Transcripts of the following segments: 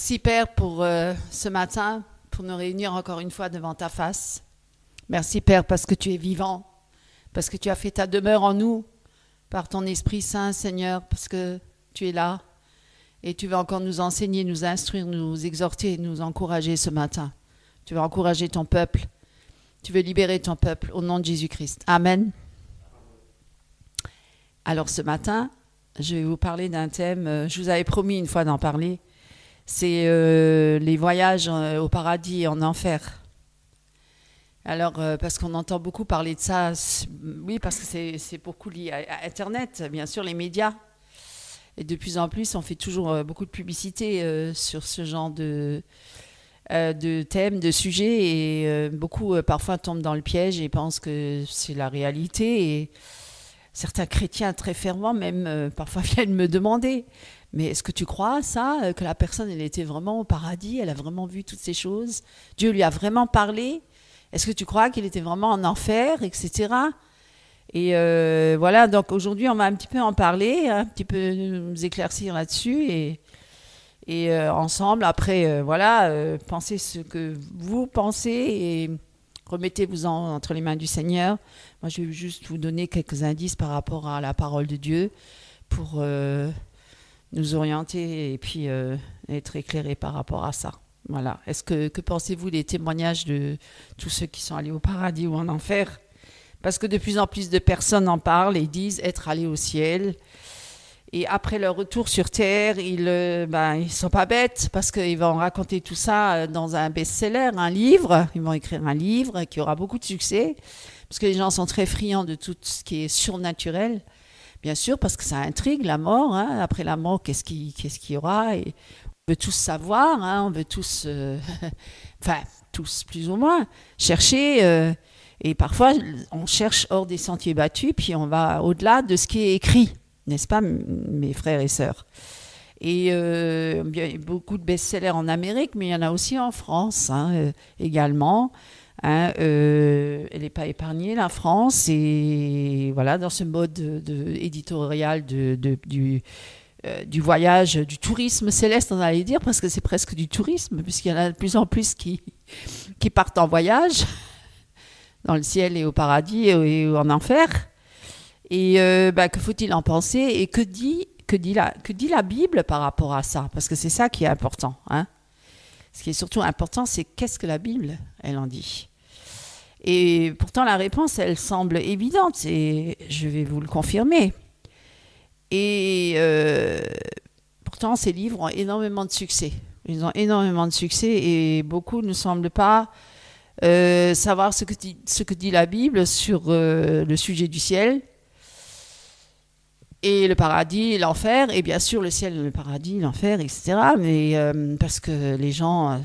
Merci Père pour ce matin, pour nous réunir encore une fois devant ta face. Merci Père parce que tu es vivant, parce que tu as fait ta demeure en nous, par ton Esprit Saint Seigneur, parce que tu es là et tu veux encore nous enseigner, nous instruire, nous exhorter, nous encourager ce matin. Tu veux encourager ton peuple, tu veux libérer ton peuple au nom de Jésus-Christ. Amen. Alors ce matin, je vais vous parler d'un thème, je vous avais promis une fois d'en parler, c'est les voyages au paradis et en enfer. Alors, parce qu'on entend beaucoup parler de ça, oui, parce que c'est beaucoup lié à Internet, bien sûr, les médias. Et de plus en plus, on fait toujours beaucoup de publicité sur ce genre de thèmes, de sujets, et beaucoup parfois tombent dans le piège et pensent que c'est la réalité. Et certains chrétiens très fervents même parfois viennent me demander: mais est-ce que tu crois à ça, que la personne elle était vraiment au paradis, elle a vraiment vu toutes ces choses, Dieu lui a vraiment parlé, est-ce que tu crois qu'il était vraiment en enfer, etc. Et voilà, donc aujourd'hui on va un petit peu en parler, un petit peu nous éclaircir là-dessus et ensemble après pensez ce que vous pensez et remettez-vous entre les mains du Seigneur. Moi je vais juste vous donner quelques indices par rapport à la parole de Dieu pour nous orienter et puis être éclairés par rapport à ça. Voilà. Que pensez-vous des témoignages de tous ceux qui sont allés au paradis ou en enfer? Parce que de plus en plus de personnes en parlent et disent être allés au ciel. Et après leur retour sur terre, ils sont pas bêtes parce qu'ils vont raconter tout ça dans un best-seller, un livre. Ils vont écrire un livre qui aura beaucoup de succès parce que les gens sont très friands de tout ce qui est surnaturel. Bien sûr, parce que ça intrigue la mort. Hein. Après la mort, qu'est-ce qu'il y aura? Et on veut tous savoir, hein. On veut tous, tous plus ou moins, chercher. Et parfois, on cherche hors des sentiers battus, puis on va au-delà de ce qui est écrit, n'est-ce pas, mes frères et sœurs? Et il y a beaucoup de best-sellers en Amérique, mais il y en a aussi en France également. Hein, elle n'est pas épargnée, la France, et voilà, dans ce mode éditorial du voyage, du tourisme céleste, on allait dire, parce que c'est presque du tourisme, puisqu'il y en a de plus en plus qui partent en voyage, dans le ciel et au paradis et en enfer. Et que faut-il en penser? Et que dit la Bible par rapport à ça? Parce que c'est ça qui est important. Hein. Ce qui est surtout important, c'est qu'est-ce que la Bible, elle en dit. Et pourtant, la réponse, elle semble évidente, et je vais vous le confirmer. Et pourtant, ces livres ont énormément de succès. Ils ont énormément de succès, et beaucoup ne semblent pas savoir ce que dit la Bible sur le sujet du ciel, et le paradis, l'enfer, et bien sûr le ciel, le paradis, l'enfer, etc. Mais parce que les gens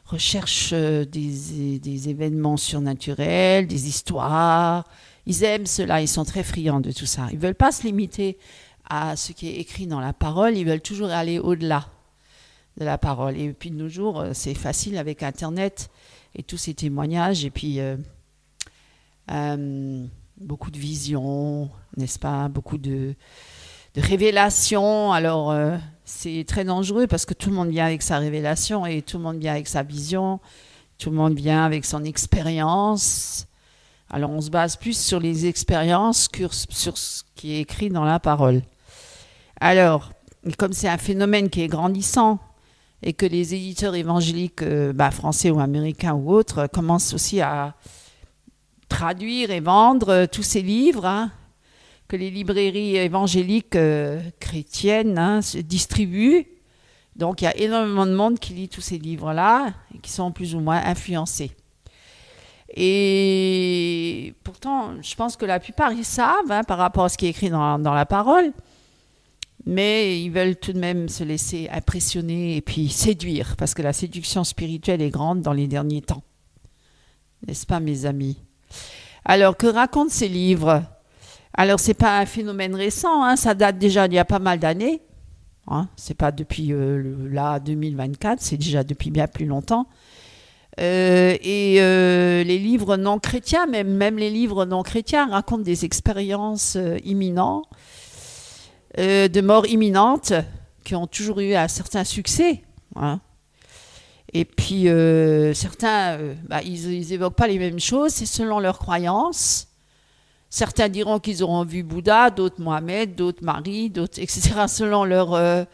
recherchent des événements surnaturels, des histoires. Ils aiment cela, ils sont très friands de tout ça. Ils ne veulent pas se limiter à ce qui est écrit dans la parole, ils veulent toujours aller au-delà de la parole. Et puis de nos jours, c'est facile avec Internet et tous ces témoignages, et puis beaucoup de visions, n'est-ce pas, beaucoup de révélations. Alors c'est très dangereux parce que tout le monde vient avec sa révélation et tout le monde vient avec sa vision, tout le monde vient avec son expérience. Alors on se base plus sur les expériences que sur ce qui est écrit dans la parole. Alors, comme c'est un phénomène qui est grandissant et que les éditeurs évangéliques français ou américains ou autres commencent aussi à traduire et vendre tous ces livres, hein, que les librairies évangéliques chrétiennes se distribuent. Donc il y a énormément de monde qui lit tous ces livres-là et qui sont plus ou moins influencés. Et pourtant, je pense que la plupart, ils savent par rapport à ce qui est écrit dans la parole, mais ils veulent tout de même se laisser impressionner et puis séduire, parce que la séduction spirituelle est grande dans les derniers temps. N'est-ce pas, mes amis? Alors, que racontent ces livres? Alors, ce n'est pas un phénomène récent, hein, ça date déjà d'il y a pas mal d'années. Hein, ce n'est pas depuis 2024, c'est déjà depuis bien plus longtemps. Les livres non chrétiens, même les livres non chrétiens racontent des expériences imminentes, de mort imminente, qui ont toujours eu un certain succès. Hein. Et puis, certains, ils évoquent pas les mêmes choses, c'est selon leurs croyances. Certains diront qu'ils auront vu Bouddha, d'autres Mohamed, d'autres Marie, d'autres, etc., selon leur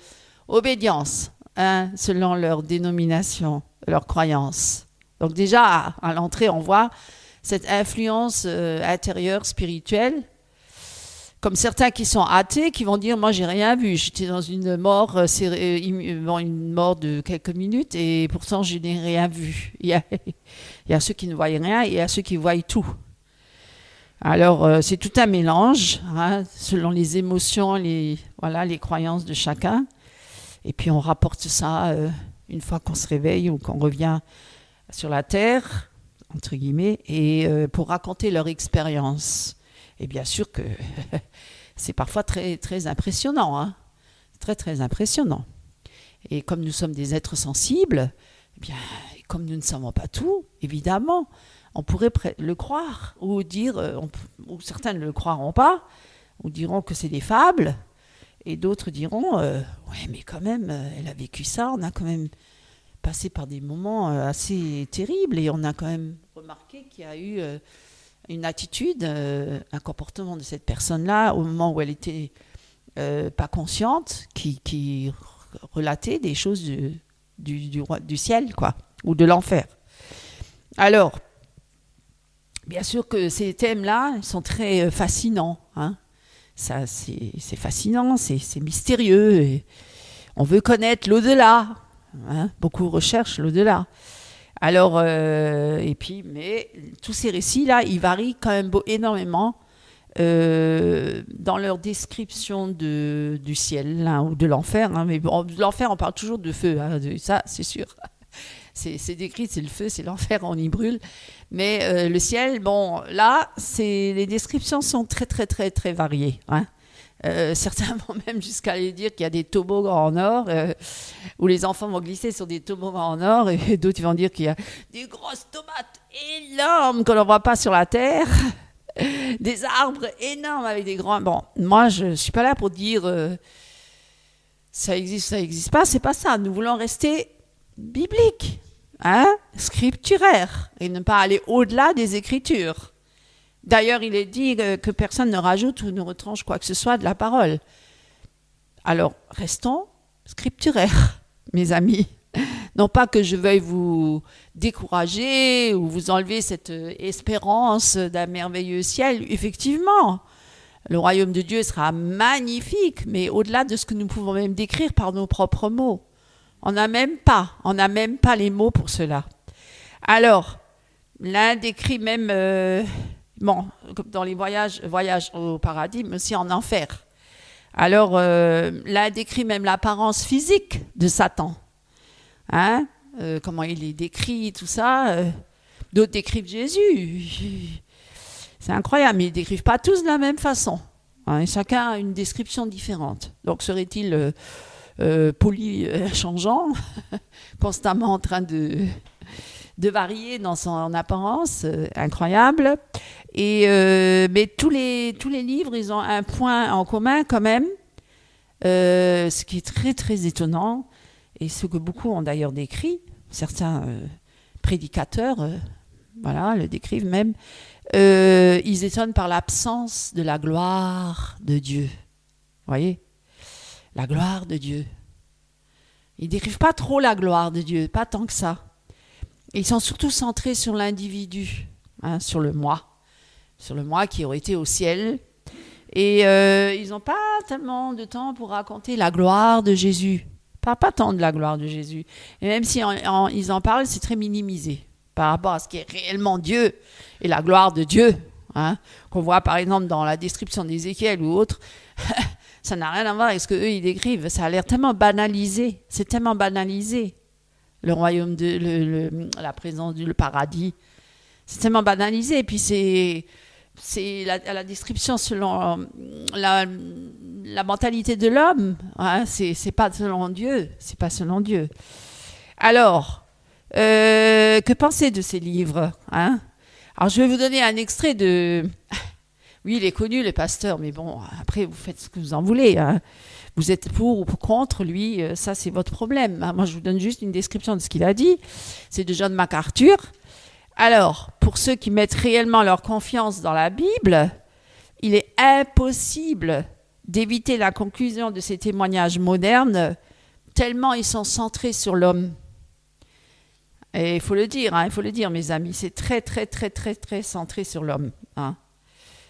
obédience, hein, selon leur dénomination, leur croyance. Donc déjà, à l'entrée, on voit cette influence intérieure, spirituelle, comme certains qui sont athées, qui vont dire, moi, j'ai rien vu, j'étais dans une mort, une mort de quelques minutes, et pourtant, je n'ai rien vu. Il y a ceux qui ne voient rien, et il y a ceux qui voient tout. Alors, c'est tout un mélange, hein, selon les émotions, les croyances de chacun. Et puis, on rapporte ça une fois qu'on se réveille ou qu'on revient sur la terre, entre guillemets, et pour raconter leur expérience. Et bien sûr que c'est parfois très, très impressionnant, hein, très, très impressionnant. Et comme nous sommes des êtres sensibles, eh bien, comme nous ne savons pas tout, évidemment, on pourrait le croire, ou dire, ou certains ne le croiront pas, ou diront que c'est des fables, et d'autres diront, ouais, mais quand même, elle a vécu ça, on a quand même passé par des moments assez terribles, et on a quand même remarqué qu'il y a eu une attitude, un comportement de cette personne-là, au moment où elle était pas consciente, qui relatait des choses du ciel, quoi, ou de l'enfer. Alors, bien sûr que ces thèmes-là, ils sont très fascinants, hein. Ça, c'est fascinant, c'est mystérieux. Et on veut connaître l'au-delà, hein. Beaucoup recherchent l'au-delà. Alors, et puis, mais tous ces récits-là, ils varient quand même énormément dans leur description du ciel, hein, ou de l'enfer. Hein. Mais bon, de l'enfer, on parle toujours de feu, hein, ça, c'est sûr. C'est décrit, c'est le feu, c'est l'enfer, on y brûle. Mais le ciel, bon, là, les descriptions sont très, très, très, très variées. Hein. Certains vont même jusqu'à aller dire qu'il y a des toboggans en or, où les enfants vont glisser sur des toboggans en or, et d'autres vont dire qu'il y a des grosses tomates énormes qu'on ne voit pas sur la terre, des arbres énormes avec des grands... Bon, moi, je ne suis pas là pour dire ça existe pas, c'est pas ça. Nous voulons rester bibliques. Hein, scripturaire, et ne pas aller au-delà des Écritures. D'ailleurs, il est dit que personne ne rajoute ou ne retranche quoi que ce soit de la parole. Alors, restons scripturaires, mes amis. Non pas que je veuille vous décourager ou vous enlever cette espérance d'un merveilleux ciel. Effectivement, le royaume de Dieu sera magnifique, mais au-delà de ce que nous pouvons même décrire par nos propres mots. On n'a même pas les mots pour cela. Alors, l'un décrit même, comme dans les voyages au paradis, mais aussi en enfer. Alors, l'un décrit même l'apparence physique de Satan. Hein, comment il est décrit, tout ça. D'autres décrivent Jésus. C'est incroyable, mais ils ne décrivent pas tous de la même façon. Hein, et chacun a une description différente. Donc, serait-il... changeant, constamment en train de varier dans son apparence, incroyable. Et, mais tous les livres, ils ont un point en commun quand même, ce qui est très très étonnant, et ce que beaucoup ont d'ailleurs décrit, certains prédicateurs le décrivent même, ils étonnent par l'absence de la gloire de Dieu. Vous voyez ? La gloire de Dieu. Ils ne décrivent pas trop la gloire de Dieu, pas tant que ça. Ils sont surtout centrés sur l'individu, hein, sur le moi qui aurait été au ciel. Et ils n'ont pas tellement de temps pour raconter la gloire de Jésus. Pas tant de la gloire de Jésus. Et même si ils en parlent, c'est très minimisé par rapport à ce qui est réellement Dieu et la gloire de Dieu. Hein, qu'on voit par exemple dans la description d'Ézéchiel ou autre. Ça n'a rien à voir avec ce qu'eux, ils décrivent. Ça a l'air tellement banalisé. C'est tellement banalisé. Le royaume, la présence du paradis. C'est tellement banalisé. Et puis c'est la description selon la mentalité de l'homme. Hein, c'est pas selon Dieu. C'est pas selon Dieu. Alors, que penser de ces livres, hein? Alors, je vais vous donner un extrait de... Oui, il est connu, le pasteur, mais bon, après, vous faites ce que vous en voulez. Hein. Vous êtes pour ou contre lui, ça, c'est votre problème. Hein. Moi, je vous donne juste une description de ce qu'il a dit. C'est de John MacArthur. Alors, pour ceux qui mettent réellement leur confiance dans la Bible, il est impossible d'éviter la conclusion de ces témoignages modernes, tellement ils sont centrés sur l'homme. Et il faut le dire, mes amis, c'est très, très, très, très, très centré sur l'homme. Hein.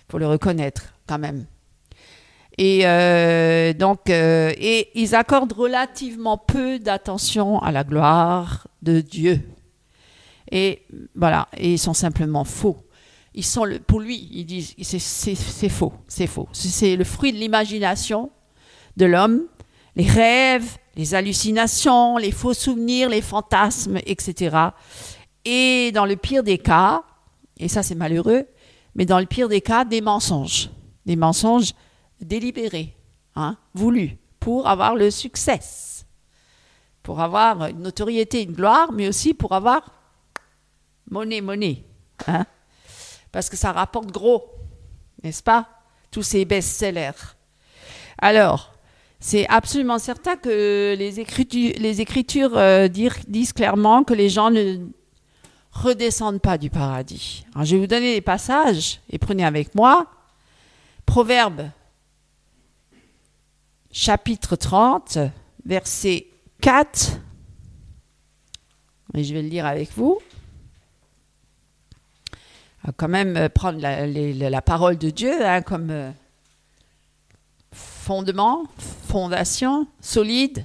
Faut le reconnaître, quand même. Et et ils accordent relativement peu d'attention à la gloire de Dieu. Et voilà, et ils sont simplement faux. Pour lui, ils disent c'est faux, c'est faux. C'est le fruit de l'imagination de l'homme, les rêves, les hallucinations, les faux souvenirs, les fantasmes, etc. Et dans le pire des cas, et ça c'est malheureux, mais dans le pire des cas, des mensonges délibérés, hein, voulus, pour avoir le succès, pour avoir une notoriété, une gloire, mais aussi pour avoir monnaie, hein, parce que ça rapporte gros, n'est-ce pas, tous ces best-sellers. Alors, c'est absolument certain que les Écritures disent clairement que les gens ne redescendent pas du paradis. Alors, je vais vous donner les passages, et prenez avec moi. Proverbe, chapitre 30, verset 4. Et je vais le lire avec vous. On va quand même prendre la parole de Dieu hein, comme fondation, solide,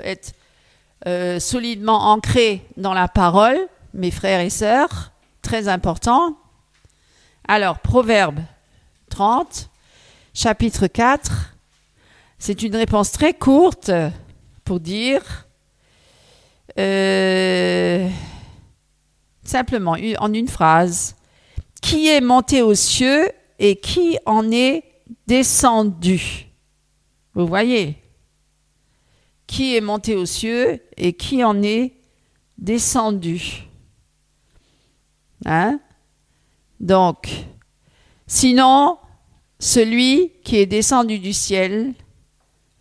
être solidement ancré dans la parole, mes frères et sœurs, très important. Alors, Proverbe 30, chapitre 4, c'est une réponse très courte pour dire simplement en une phrase, qui est monté aux cieux et qui en est descendu. Vous voyez, qui est monté aux cieux et qui en est descendu. Hein? Donc, sinon, celui qui est descendu du ciel,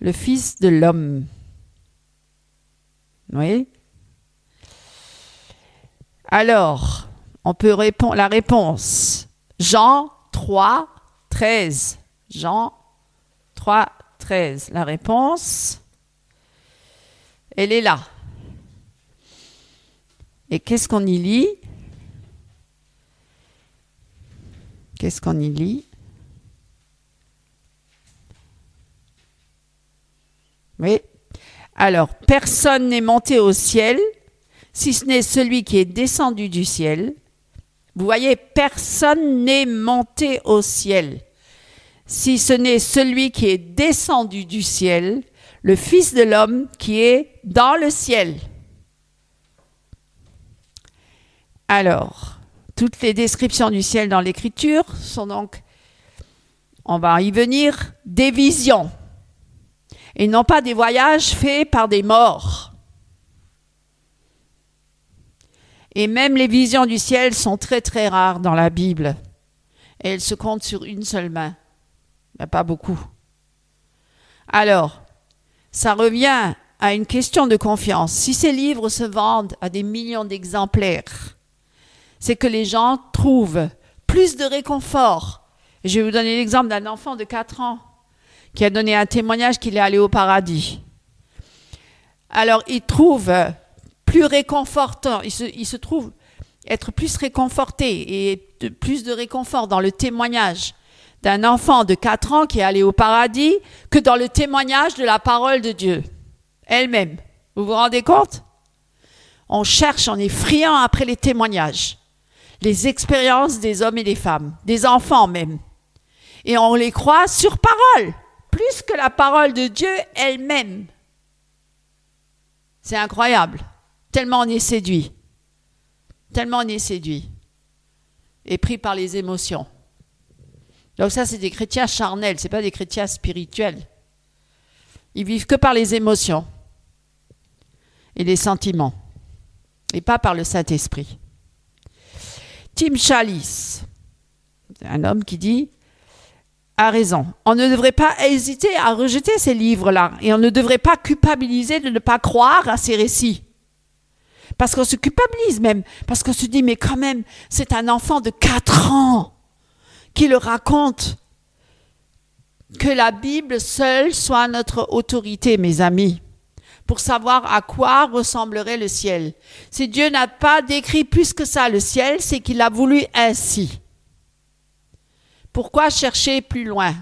le Fils de l'homme. Vous voyez? Alors, on peut répondre la réponse. Jean 3, 13. Jean 3, 13. La réponse, elle est là. Et qu'est-ce qu'on y lit? Qu'est-ce qu'on y lit? Oui. Alors, personne n'est monté au ciel, si ce n'est celui qui est descendu du ciel. Vous voyez, personne n'est monté au ciel, si ce n'est celui qui est descendu du ciel, le Fils de l'homme qui est dans le ciel. Alors, toutes les descriptions du ciel dans l'Écriture sont donc, on va y venir, des visions, et non pas des voyages faits par des morts. Et même les visions du ciel sont très très rares dans la Bible. Et elles se comptent sur une seule main. Mais pas beaucoup. Alors, ça revient à une question de confiance. Si ces livres se vendent à des millions d'exemplaires, c'est que les gens trouvent plus de réconfort. Et je vais vous donner l'exemple d'un enfant de 4 ans qui a donné un témoignage qu'il est allé au paradis. Alors, il trouve plus réconfortant, il se trouve être plus réconforté et plus de réconfort dans le témoignage d'un enfant de 4 ans qui est allé au paradis que dans le témoignage de la parole de Dieu elle-même. Vous vous rendez compte? On cherche, on est friand après les témoignages, les expériences des hommes et des femmes, des enfants même. Et on les croit sur parole, plus que la parole de Dieu elle-même. C'est incroyable. Tellement on est séduit. Tellement on est séduit. Et pris par les émotions. Donc ça, c'est des chrétiens charnels, c'est pas des chrétiens spirituels. Ils vivent que par les émotions et les sentiments, et pas par le Saint-Esprit. Tim Challies, un homme qui dit, a raison. On ne devrait pas hésiter à rejeter ces livres-là et on ne devrait pas culpabiliser de ne pas croire à ces récits. Parce qu'on se culpabilise même, parce qu'on se dit, mais quand même, c'est un enfant de 4 ans qui le raconte. Que la Bible seule soit notre autorité, mes amis, pour savoir à quoi ressemblerait le ciel. Si Dieu n'a pas décrit plus que ça le ciel, c'est qu'il a voulu ainsi. Pourquoi chercher plus loin?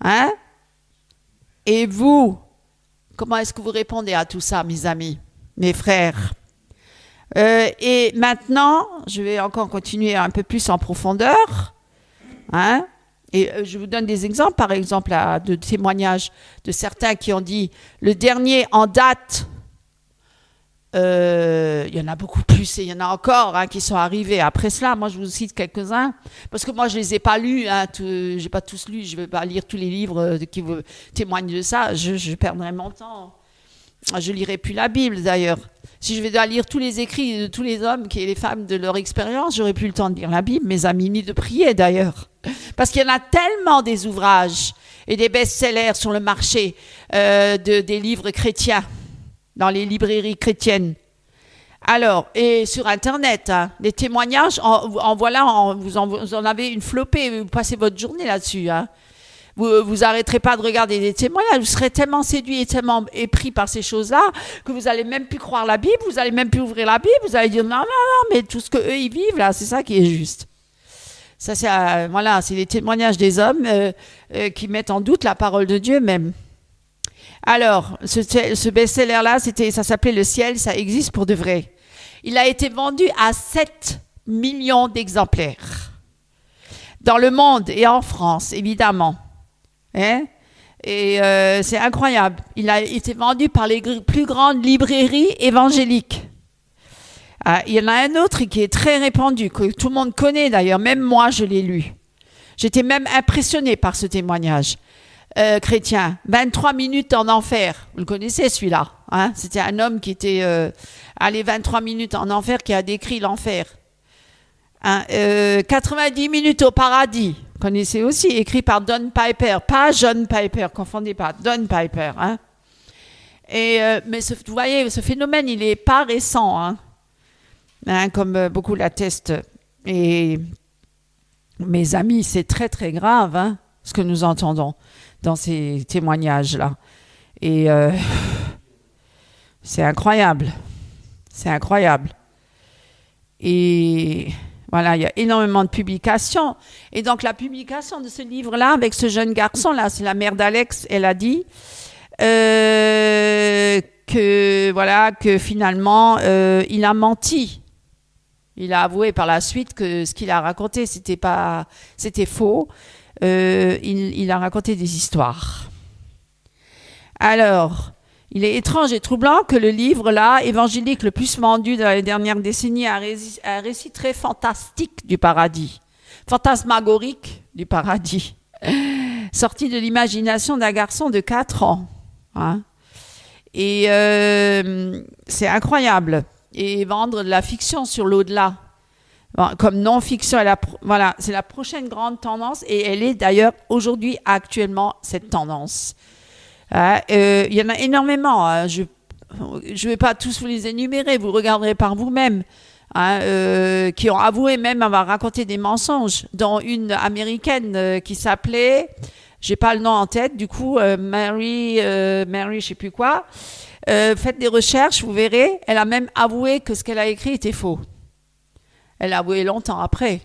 Hein? Et vous, comment est-ce que vous répondez à tout ça, mes amis, mes frères? Et maintenant, je vais encore continuer un peu plus en profondeur. Hein? Et je vous donne des exemples, par exemple, de témoignages de certains qui ont dit, le dernier en date, il y en a beaucoup plus et il y en a encore qui sont arrivés après cela. Moi, je vous cite quelques-uns, parce que moi, je ne les ai pas lus, je n'ai pas tous lus, je ne vais pas lire tous les livres qui vous témoignent de ça, je perdrai mon temps. Je ne lirai plus la Bible, d'ailleurs. Si je vais lire tous les écrits de tous les hommes et les femmes de leur expérience, j'aurai plus le temps de lire la Bible, mes amis, ni de prier, d'ailleurs. Parce qu'il y en a tellement des ouvrages et des best-sellers sur le marché des livres chrétiens, dans les librairies chrétiennes. Alors, et sur Internet, les témoignages, vous en avez une flopée, vous passez votre journée là-dessus. Vous arrêterez pas de regarder des témoignages, vous serez tellement séduit et tellement épris par ces choses-là que vous allez même plus croire la Bible, vous allez même plus ouvrir la Bible, vous allez dire non, mais tout ce qu'eux ils vivent là, c'est ça qui est juste. Ça, c'est les témoignages des hommes qui mettent en doute la parole de Dieu même. Alors, ce best-seller-là, ça s'appelait Le Ciel, ça existe pour de vrai. Il a été vendu à 7 millions d'exemplaires. Dans le monde et en France, évidemment. Et c'est incroyable. Il a été vendu par les plus grandes librairies évangéliques. Il y en a un autre qui est très répandu, que tout le monde connaît d'ailleurs, même moi je l'ai lu. J'étais même impressionnée par ce témoignage chrétien. 23 minutes en enfer, vous le connaissez celui-là. C'était un homme qui était allé 23 minutes en enfer, qui a décrit l'enfer. 90 minutes au paradis, vous connaissez aussi, écrit par Don Piper, pas John Piper, confondez pas, Don Piper. Mais vous voyez, ce phénomène, il n'est pas récent, comme beaucoup l'attestent. Et mes amis, c'est très très grave ce que nous entendons dans ces témoignages-là. Et c'est incroyable. C'est incroyable. Et voilà, il y a énormément de publications. Et donc la publication de ce livre-là, avec ce jeune garçon-là, c'est la mère d'Alex, elle a dit que finalement, il a menti. Il a avoué par la suite que ce qu'il a raconté, c'était faux. Il a raconté des histoires. Alors, il est étrange et troublant que le livre-là, évangélique le plus vendu dans les dernières décennies, a un récit très fantastique du paradis, fantasmagorique du paradis, sorti de l'imagination d'un garçon de 4 ans. Et c'est incroyable. Et vendre de la fiction sur l'au-delà, comme non-fiction, c'est la prochaine grande tendance, et elle est d'ailleurs aujourd'hui, actuellement, cette tendance. Il y en a énormément. Je ne vais pas tous vous les énumérer, vous regarderez par vous-même, qui ont avoué même avoir raconté des mensonges, dont une américaine qui s'appelait, j'ai pas le nom en tête, du coup, Mary, je sais plus quoi. Faites des recherches, vous verrez, elle a même avoué que ce qu'elle a écrit était faux. Elle a avoué longtemps après.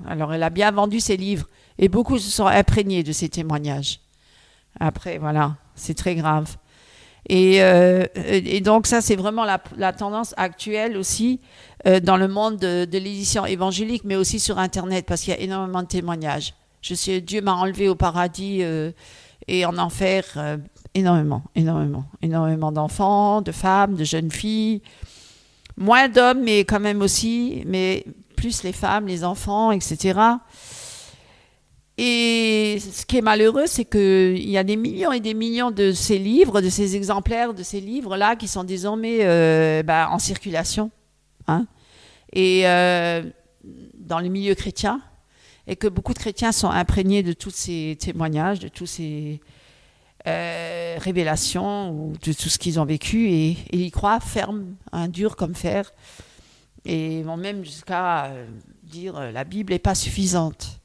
Alors, elle a bien vendu ses livres, et beaucoup se sont imprégnés de ces témoignages. Après, voilà, c'est très grave. Et donc, ça, c'est vraiment la tendance actuelle aussi dans le monde de l'édition évangélique, mais aussi sur Internet, parce qu'il y a énormément de témoignages. Dieu m'a enlevé au paradis et en enfer, énormément d'enfants, de femmes, de jeunes filles, moins d'hommes, mais quand même aussi, mais plus les femmes, les enfants, etc. Et ce qui est malheureux, c'est qu'il y a des millions et des millions de ces livres, de ces exemplaires, de ces livres-là qui sont désormais en circulation. Et dans les milieux chrétiens et que beaucoup de chrétiens sont imprégnés de tous ces témoignages, de tous ces révélations, ou de tout ce qu'ils ont vécu et ils croient ferme, dur comme fer, et vont même jusqu'à dire la Bible n'est pas suffisante.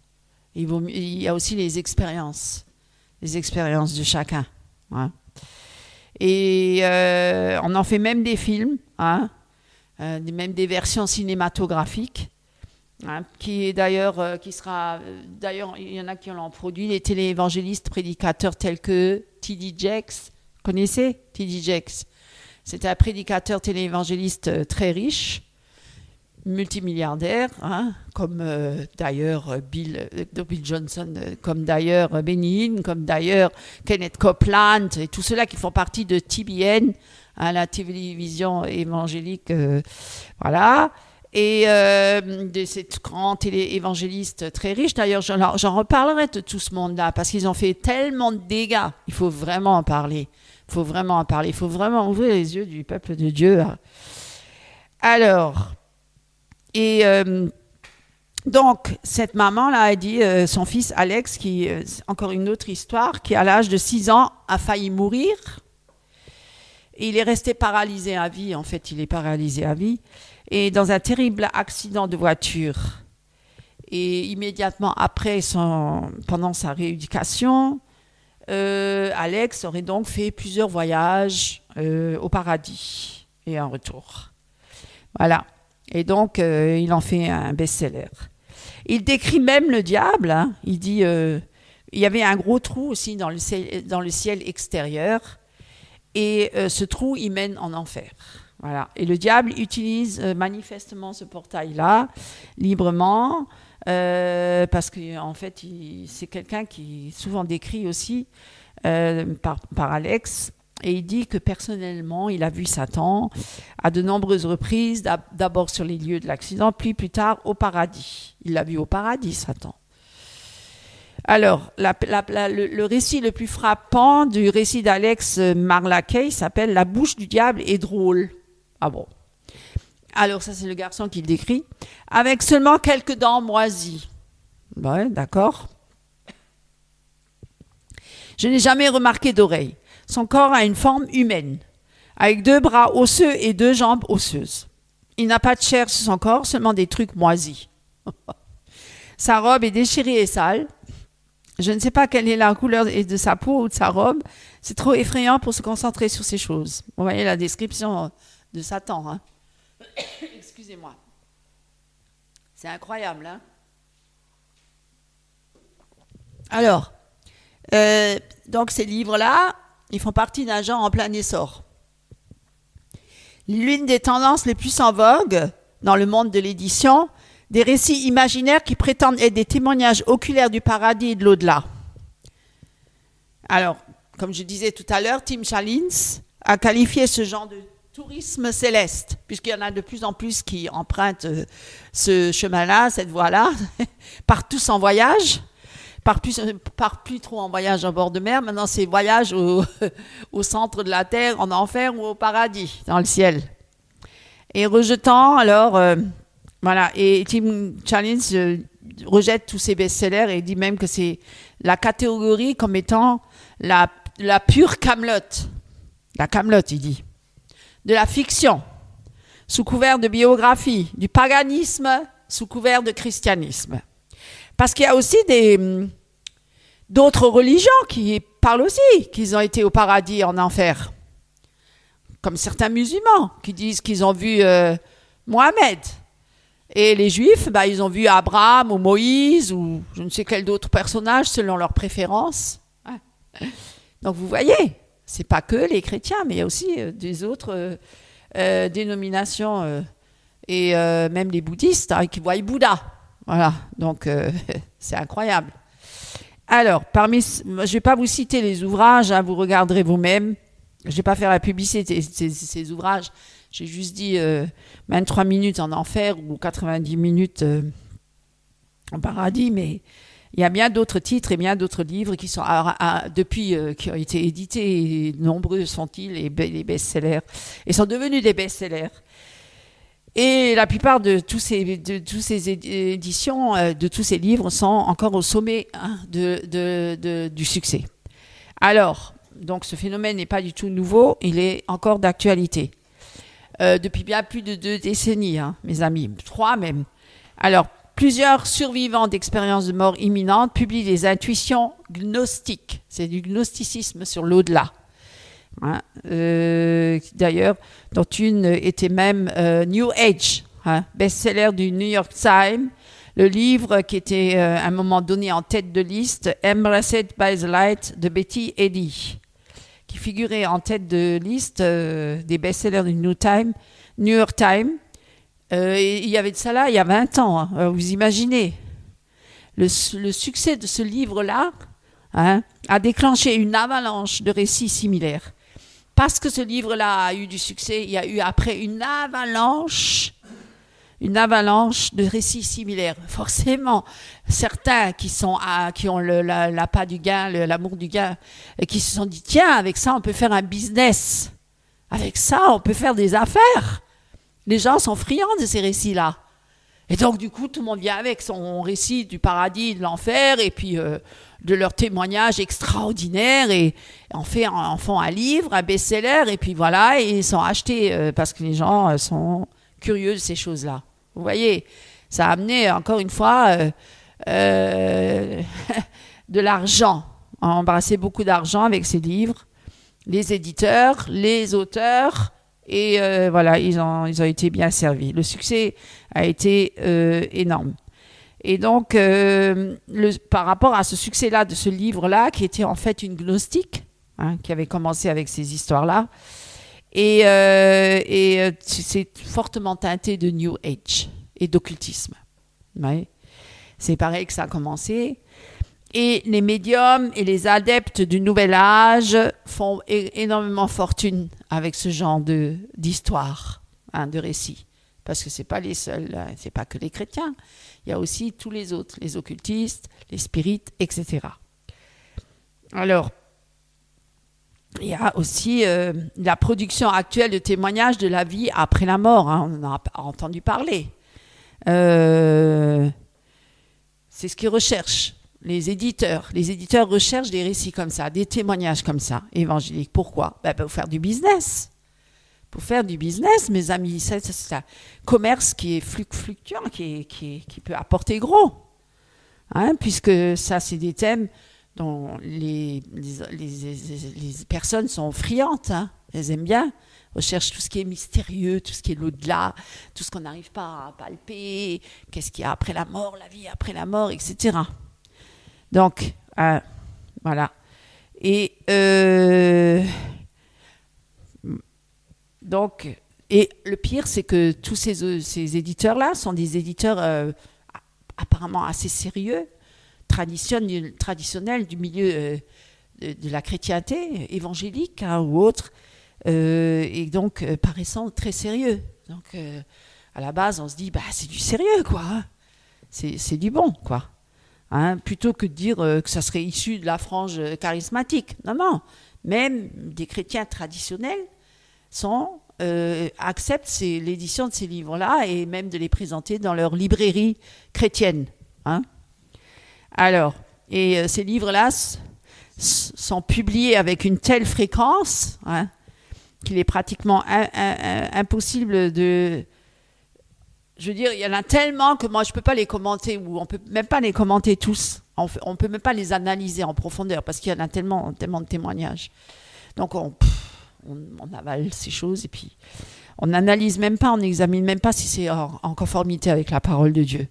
Il y a aussi les expériences de chacun. Hein. Et on en fait même des films, hein, même des versions cinématographiques, hein, qui est d'ailleurs, d'ailleurs, il y en a qui l'ont produit, les téléévangélistes prédicateurs tels que T.D. Jakes. Connaissez T.D. Jakes? C'était un prédicateur téléévangéliste très riche, multimilliardaire, hein, comme d'ailleurs Bill Johnson, comme d'ailleurs Benny Hinn, comme d'ailleurs Kenneth Copeland, et tous ceux-là qui font partie de TBN, hein, la télévision évangélique, voilà, et de ces grands téléévangélistes très riches. D'ailleurs, j'en reparlerai de tout ce monde-là, parce qu'ils ont fait tellement de dégâts. Il faut vraiment en parler. Il faut vraiment ouvrir les yeux du peuple de Dieu. Alors... Et donc, cette maman-là a dit, son fils Alex, qui, encore une autre histoire, qui à l'âge de 6 ans a failli mourir. Et il est resté paralysé à vie, en fait, il est paralysé à vie. Et dans un terrible accident de voiture. Et immédiatement après, pendant sa rééducation, Alex aurait donc fait plusieurs voyages au paradis et un retour. Voilà. Et donc, il en fait un best-seller. Il décrit même le diable. Hein. Il dit il y avait un gros trou aussi dans le ciel extérieur. Et ce trou, il mène en enfer. Voilà. Et le diable utilise manifestement ce portail-là, librement, parce qu'en fait, c'est quelqu'un qui est souvent décrit aussi par Alex. Et il dit que personnellement, il a vu Satan à de nombreuses reprises, d'abord sur les lieux de l'accident, puis plus tard au paradis. Il l'a vu au paradis, Satan. Alors, le récit le plus frappant du récit d'Alex Marlaquet s'appelle « La bouche du diable est drôle ». Ah bon. Alors, ça, c'est le garçon qui le décrit. « Avec seulement quelques dents moisies ». Ouais, d'accord. « Je n'ai jamais remarqué d'oreilles. Son corps a une forme humaine, avec 2 bras osseux et 2 jambes osseuses. Il n'a pas de chair sur son corps, seulement des trucs moisis. Sa robe est déchirée et sale. Je ne sais pas quelle est la couleur de sa peau ou de sa robe. C'est trop effrayant pour se concentrer sur ces choses. » Vous voyez la description de Satan. Hein. Excusez-moi. C'est incroyable. Hein. Alors, donc ces livres-là, ils font partie d'un genre en plein essor. L'une des tendances les plus en vogue dans le monde de l'édition, des récits imaginaires qui prétendent être des témoignages oculaires du paradis et de l'au-delà. Alors, comme je disais tout à l'heure, Tim Chalins a qualifié ce genre de tourisme céleste, puisqu'il y en a de plus en plus qui empruntent ce chemin-là, cette voie-là, partent tous en voyage. Part plus trop en voyage en bord de mer, maintenant c'est voyage au centre de la terre, en enfer ou au paradis, dans le ciel. Et rejetant, alors, voilà, et Tim Chalins rejette tous ces best-sellers et dit même que c'est la catégorie comme étant la pure Camelot. La Camelot, il dit. De la fiction, sous couvert de biographie, du paganisme, sous couvert de christianisme. Parce qu'il y a aussi d'autres religions qui parlent aussi qu'ils ont été au paradis et en enfer. Comme certains musulmans qui disent qu'ils ont vu Mohamed. Et les juifs, ils ont vu Abraham ou Moïse ou je ne sais quel d'autre personnage selon leurs préférences. Donc vous voyez, c'est pas que les chrétiens, mais il y a aussi des autres dénominations et même les bouddhistes qui voient Bouddha. Voilà, donc c'est incroyable. Alors, je ne vais pas vous citer les ouvrages, hein, vous regarderez vous-même. Je ne vais pas faire la publicité de ces ouvrages. J'ai juste dit 23 minutes en enfer ou 90 minutes en paradis, mais il y a bien d'autres titres et bien d'autres livres qui sont depuis qui ont été édités. Et nombreux sont-ils les best-sellers et sont devenus des best-sellers. Et la plupart de tous ces éditions, de tous ces livres sont encore au sommet du succès. Alors, donc ce phénomène n'est pas du tout nouveau, il est encore d'actualité. Depuis bien plus de 2 décennies, mes amis, 3 même. Alors, plusieurs survivants d'expériences de mort imminente publient des intuitions gnostiques. C'est du gnosticisme sur l'au-delà. D'ailleurs, dont une était même New Age, best-seller du New York Times, le livre qui était à un moment donné en tête de liste, Embraced by the Light de Betty Eddy, qui figurait en tête de liste des best-sellers du New York Times. Il y avait de ça là il y a 20 ans, vous imaginez. Le succès de ce livre-là a déclenché une avalanche de récits similaires. Parce que ce livre-là a eu du succès, il y a eu après une avalanche de récits similaires. Forcément, certains qui ont l'appât du gain, l'amour du gain, et qui se sont dit, tiens, avec ça, on peut faire un business. Avec ça, on peut faire des affaires. Les gens sont friands de ces récits-là. Et donc, du coup, tout le monde vient avec son récit du paradis, de l'enfer, et puis de leurs témoignages extraordinaires, et en font un livre, un best-seller, et puis voilà, et ils sont achetés parce que les gens sont curieux de ces choses-là. Vous voyez, ça a amené, encore une fois, de l'argent. On a embrassé beaucoup d'argent avec ces livres, les éditeurs, les auteurs, et voilà, ils ont été bien servis. Le succès a été énorme. Et donc, par rapport à ce succès-là, de ce livre-là, qui était en fait une gnostique, qui avait commencé avec ces histoires-là, et c'est fortement teinté de New Age et d'occultisme. Ouais. C'est pareil que ça a commencé. Et les médiums et les adeptes du nouvel âge font énormément fortune avec ce genre d'histoire, de récits. Parce que ce n'est pas les seuls, c'est pas que les chrétiens. Il y a aussi tous les autres, les occultistes, les spirites, etc. Alors, il y a aussi la production actuelle de témoignages de la vie après la mort. On en a entendu parler. C'est ce qu'ils recherchent. Les éditeurs recherchent des récits comme ça, des témoignages comme ça, évangéliques. Pourquoi ? Pour faire du business. Pour faire du business, mes amis, c'est un commerce qui est fluctuant, qui peut apporter gros. Puisque ça, c'est des thèmes dont les personnes sont friandes. Elles aiment bien. Recherchent tout ce qui est mystérieux, tout ce qui est l'au-delà, tout ce qu'on n'arrive pas à palper, qu'est-ce qu'il y a après la mort, la vie après la mort, etc. Donc, voilà. Et le pire, c'est que tous ces éditeurs-là sont des éditeurs apparemment assez sérieux, traditionnels du milieu de la chrétienté, évangélique ou autre, et donc paraissant très sérieux. Donc, à la base, on se dit, c'est du sérieux, quoi. C'est du bon, quoi. Plutôt que de dire que ça serait issu de la frange charismatique. Non. Même des chrétiens traditionnels acceptent l'édition de ces livres-là et même de les présenter dans leur librairie chrétienne. Alors, et ces livres-là sont publiés avec une telle fréquence qu'il est pratiquement impossible de... Je veux dire, il y en a tellement que moi, je ne peux pas les commenter, ou on ne peut même pas les commenter tous. On ne peut même pas les analyser en profondeur, parce qu'il y en a tellement de témoignages. Donc, on avale ces choses, et puis on n'analyse même pas, on n'examine même pas si c'est en conformité avec la parole de Dieu.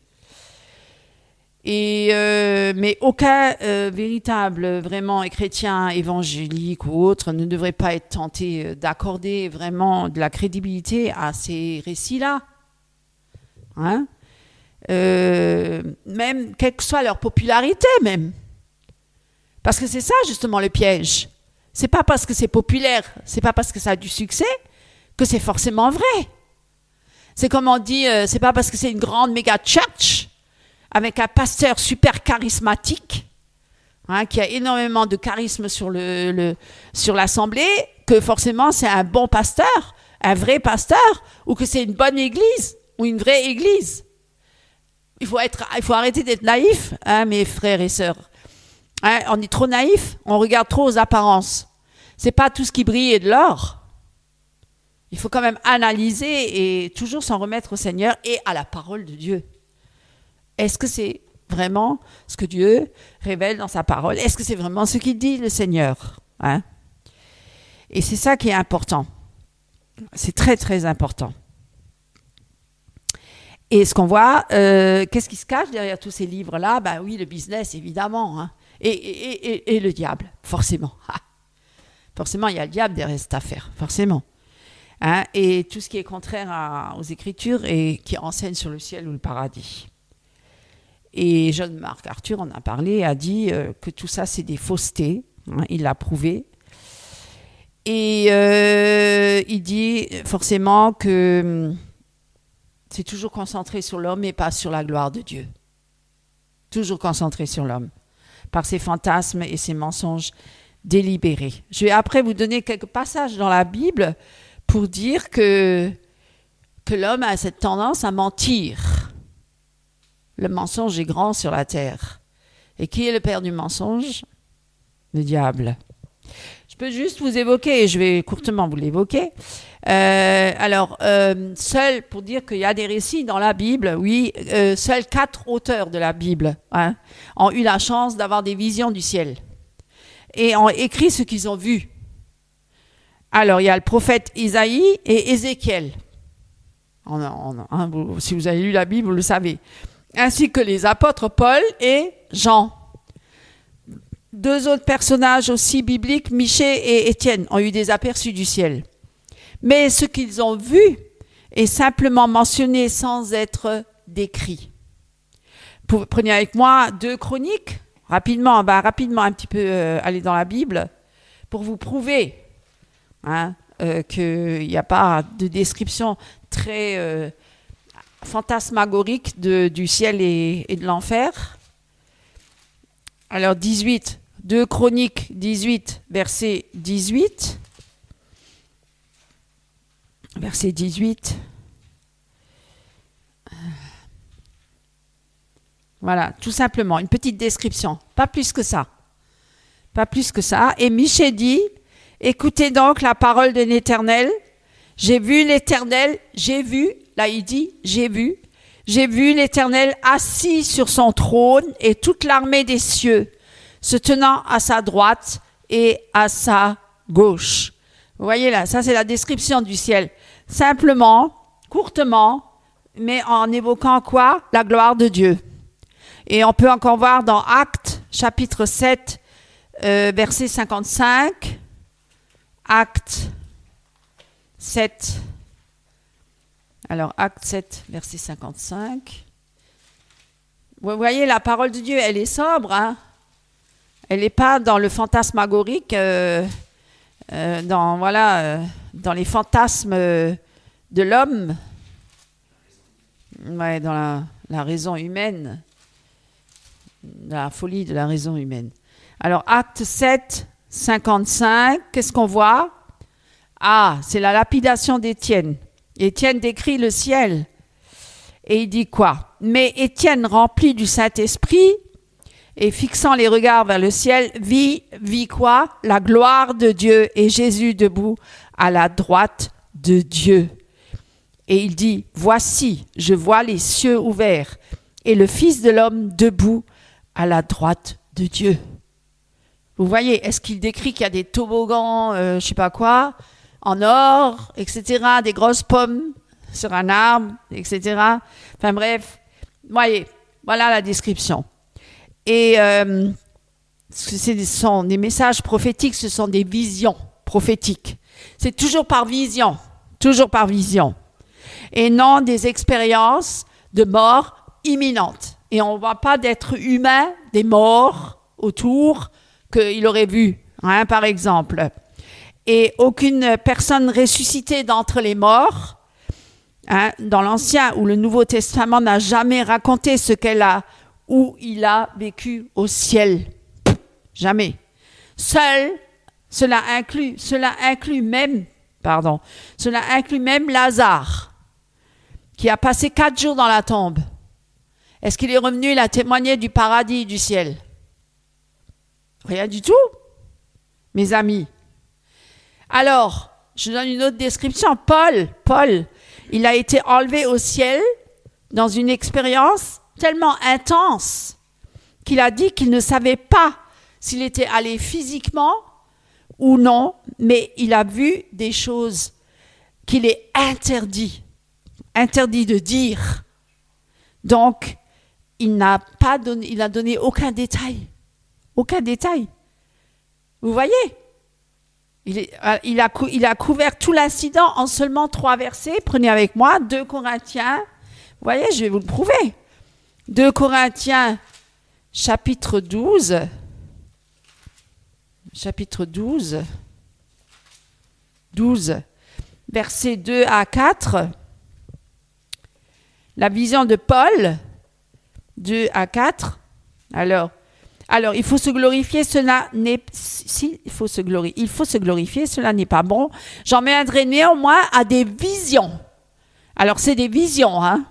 Mais aucun véritable, vraiment chrétien, évangélique ou autre ne devrait pas être tenté d'accorder vraiment de la crédibilité à ces récits-là. Même quelle que soit leur popularité même, parce que c'est ça justement le piège. C'est pas parce que c'est populaire, c'est pas parce que ça a du succès que c'est forcément vrai. C'est comme on dit, c'est pas parce que c'est une grande méga church avec un pasteur super charismatique qui a énormément de charisme sur l'assemblée que forcément c'est un bon pasteur. un vrai pasteur ou que c'est une bonne église ou une vraie église. Il faut arrêter d'être naïf, hein, mes frères et sœurs. Hein, on est trop naïf, on regarde trop aux apparences. C'est pas tout ce qui brille est de l'or. Il faut quand même analyser et toujours s'en remettre au Seigneur et à la parole de Dieu. Est-ce que c'est vraiment ce que Dieu révèle dans sa parole? Est-ce que c'est vraiment ce qu'il dit, le Seigneur? Hein? Et c'est ça qui est important. C'est très, très important. Et ce qu'on voit, qu'est-ce qui se cache derrière tous ces livres-là? Ben oui, le business, évidemment. Hein. Et le diable, forcément. Forcément, il y a le diable derrière cette affaire, forcément. Hein. Et tout ce qui est contraire aux Écritures et qui enseigne sur le ciel ou le paradis. Et John Mark Arthur en a parlé, a dit que tout ça, c'est des faussetés. Hein, il l'a prouvé. Et il dit forcément que c'est toujours concentré sur l'homme et pas sur la gloire de Dieu. Toujours concentré sur l'homme, par ses fantasmes et ses mensonges délibérés. Je vais après vous donner quelques passages dans la Bible pour dire que l'homme a cette tendance à mentir. Le mensonge est grand sur la terre. Et qui est le père du mensonge? Le diable. Je peux juste vous évoquer, et je vais courtement vous l'évoquer. Seul, pour dire qu'il y a des récits dans la Bible, oui, seuls 4 auteurs de la Bible ont eu la chance d'avoir des visions du ciel et ont écrit ce qu'ils ont vu. Alors, il y a le prophète Isaïe et Ézéchiel. Si vous avez lu la Bible, vous le savez. Ainsi que les apôtres Paul et Jean. 2 autres personnages aussi bibliques, Michée et Étienne, ont eu des aperçus du ciel. Mais ce qu'ils ont vu est simplement mentionné sans être décrit. Prenez avec moi 2 Chroniques, rapidement un petit peu aller dans la Bible, pour vous prouver qu'il n'y a pas de description très fantasmagorique du ciel et de l'enfer. Alors 2 Chroniques 18, verset 18. Verset 18. Voilà, tout simplement, une petite description, pas plus que ça. Pas plus que ça. Et Michée dit, écoutez donc la parole de l'Éternel. J'ai vu l'Éternel, là il dit, j'ai vu l'Éternel assis sur son trône et toute l'armée des cieux, se tenant à sa droite et à sa gauche. Vous voyez là, ça c'est la description du ciel. Simplement, courtement, mais en évoquant quoi? La gloire de Dieu. Et on peut encore voir dans Actes, chapitre 7, verset 55. Actes 7. Alors, Acte 7, verset 55. Vous voyez, la parole de Dieu, elle est sobre. Hein? Elle n'est pas dans le fantasmagorique, dans les fantasmes de l'homme. Ouais, dans la raison humaine. La folie de la raison humaine. Alors, Acte 7, 55, qu'est-ce qu'on voit? Ah, c'est la lapidation d'Étienne. Étienne décrit le ciel. Et il dit quoi? Mais Étienne, rempli du Saint-Esprit, et fixant les regards vers le ciel, vit quoi? La gloire de Dieu et Jésus debout à la droite de Dieu. Et il dit, voici, je vois les cieux ouverts et le Fils de l'homme debout à la droite de Dieu. Vous voyez, est-ce qu'il décrit qu'il y a des toboggans, je sais pas quoi, en or, etc., des grosses pommes sur un arbre, etc. Enfin bref, voyez, voilà la description. Et ce sont des messages prophétiques, ce sont des visions prophétiques. C'est toujours par vision, et non des expériences de mort imminente. Et on ne voit pas d'êtres humains, des morts autour, qu'il aurait vu, par exemple. Et aucune personne ressuscitée d'entre les morts, dans l'Ancien ou le Nouveau Testament, n'a jamais raconté ce qu'elle a ou il a vécu au ciel. Jamais. Cela inclut même Pardon. Cela inclut même Lazare, qui a passé 4 jours dans la tombe. Est-ce qu'il est revenu, il a témoigné du paradis, du ciel? Rien du tout, mes amis. Alors, je donne une autre description. Paul, il a été enlevé au ciel dans une expérience tellement intense qu'il a dit qu'il ne savait pas s'il était allé physiquement ou non, mais il a vu des choses qu'il est interdit de dire. Donc, il a donné aucun détail. Aucun détail. Vous voyez? Il a couvert tout l'incident en seulement 3 versets. Prenez avec moi 2 Corinthiens. Vous voyez, je vais vous le prouver. 2 Corinthiens, chapitre 12. Chapitre 12. 12, versets 2 à 4. La vision de Paul, 2 à 4. Alors, il faut se glorifier, il faut se glorifier, cela n'est pas bon. J'en mènerai néanmoins à des visions. Alors, c'est des visions, hein.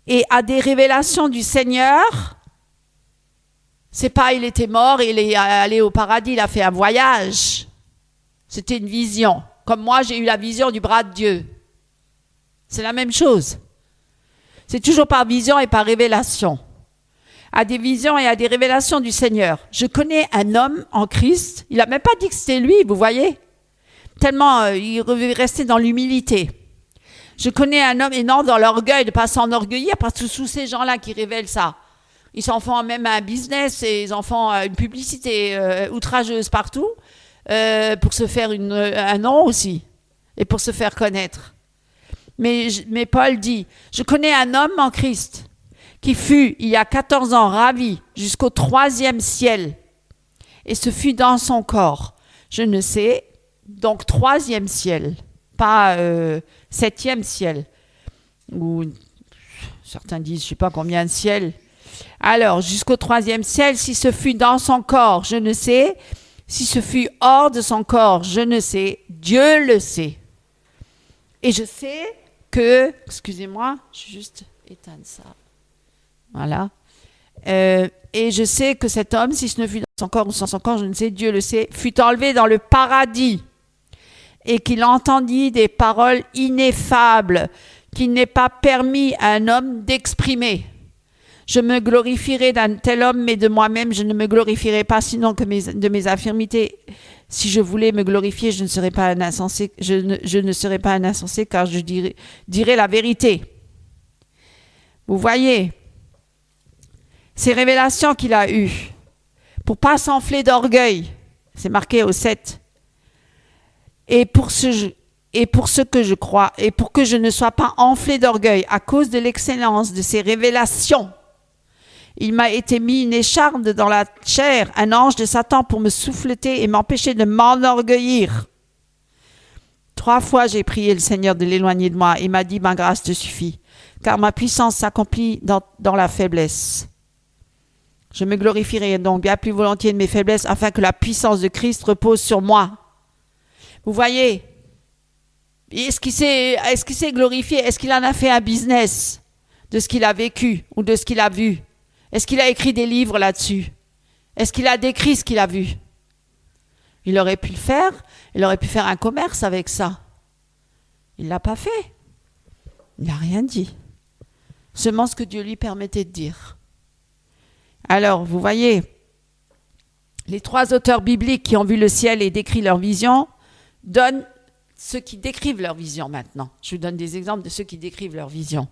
Et à des révélations du Seigneur. C'est pas, il était mort, il est allé au paradis, il a fait un voyage. C'était une vision. Comme moi, j'ai eu la vision du bras de Dieu. C'est la même chose. C'est toujours par vision et par révélation. À des visions et à des révélations du Seigneur. Je connais un homme en Christ, il n'a même pas dit que c'était lui, vous voyez, tellement il restait dans l'humilité. Je connais un homme, et non dans l'orgueil, de ne pas s'enorgueillir, parce que tous ces gens-là qui révèlent ça, ils s'en font même un business, et ils en font une publicité outrageuse partout, pour se faire un nom aussi, et pour se faire connaître. Mais Paul dit, je connais un homme en Christ, qui fut, il y a 14 ans, ravi jusqu'au 3e ciel. Et ce fut dans son corps. Je ne sais, donc 3e ciel, pas 7e ciel. Ou certains disent, je ne sais pas combien de ciel. Alors, jusqu'au 3e ciel, si ce fut dans son corps, je ne sais. Si ce fut hors de son corps, je ne sais. Dieu le sait. Et je sais que, excusez-moi, je vais juste éteindre ça. Voilà. Et je sais que cet homme, si ce ne fut dans son corps ou sans son corps, je ne sais, Dieu le sait, fut enlevé dans le paradis et qu'il entendit des paroles ineffables qu'il n'est pas permis à un homme d'exprimer. Je me glorifierai d'un tel homme, mais de moi-même, je ne me glorifierai pas, sinon que de mes infirmités. Si je voulais me glorifier, je ne serais pas un insensé. Je ne serais pas un insensé, car je dirais la vérité. Vous voyez, ces révélations qu'il a eues, pour ne pas s'enfler d'orgueil, c'est marqué au 7, et pour ce que je crois, et pour que je ne sois pas enflé d'orgueil à cause de l'excellence de ces révélations, il m'a été mis une écharde dans la chair, un ange de Satan pour me souffleter et m'empêcher de m'enorgueillir. 3 fois j'ai prié le Seigneur de l'éloigner de moi, et il m'a dit, ma grâce te suffit, car ma puissance s'accomplit dans la faiblesse. Je me glorifierai donc bien plus volontiers de mes faiblesses, afin que la puissance de Christ repose sur moi. Vous voyez, est-ce qu'il s'est glorifié? Est-ce qu'il en a fait un business de ce qu'il a vécu ou de ce qu'il a vu? Est-ce qu'il a écrit des livres là-dessus? Est-ce qu'il a décrit ce qu'il a vu? Il aurait pu le faire, il aurait pu faire un commerce avec ça. Il ne l'a pas fait. Il n'a rien dit. Seulement ce que Dieu lui permettait de dire. Alors, vous voyez, les 3 auteurs bibliques qui ont vu le ciel et décrit leur vision donnent ceux qui décrivent leur vision maintenant. Je vous donne des exemples de ceux qui décrivent leur vision.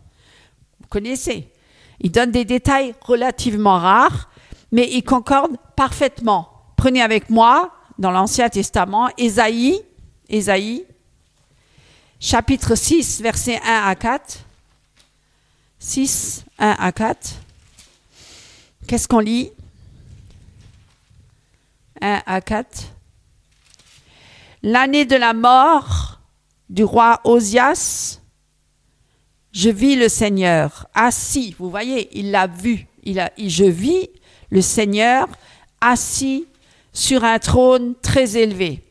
Vous connaissez. Ils donnent des détails relativement rares, mais ils concordent parfaitement. Prenez avec moi, dans l'Ancien Testament, Ésaïe, chapitre 6, versets 1 à 4. 6, 1 à 4. Qu'est-ce qu'on lit? 1 à 4. L'année de la mort du roi Osias, je vis le Seigneur assis. Vous voyez, il l'a vu. Je vis le Seigneur assis sur un trône très élevé.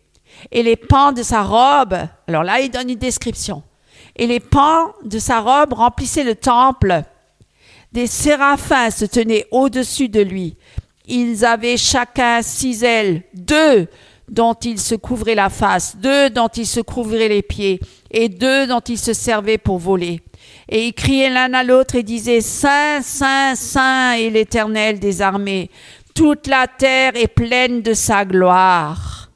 Et les pans de sa robe, alors là, il donne une description. Et les pans de sa robe remplissaient le temple. Des séraphins se tenaient au-dessus de lui. Ils avaient chacun 6 ailes, 2 dont ils se couvraient la face, 2 dont ils se couvraient les pieds, et 2 dont ils se servaient pour voler. Et ils criaient l'un à l'autre et disaient « Saint, Saint, Saint est l'Éternel des armées. Toute la terre est pleine de sa gloire. »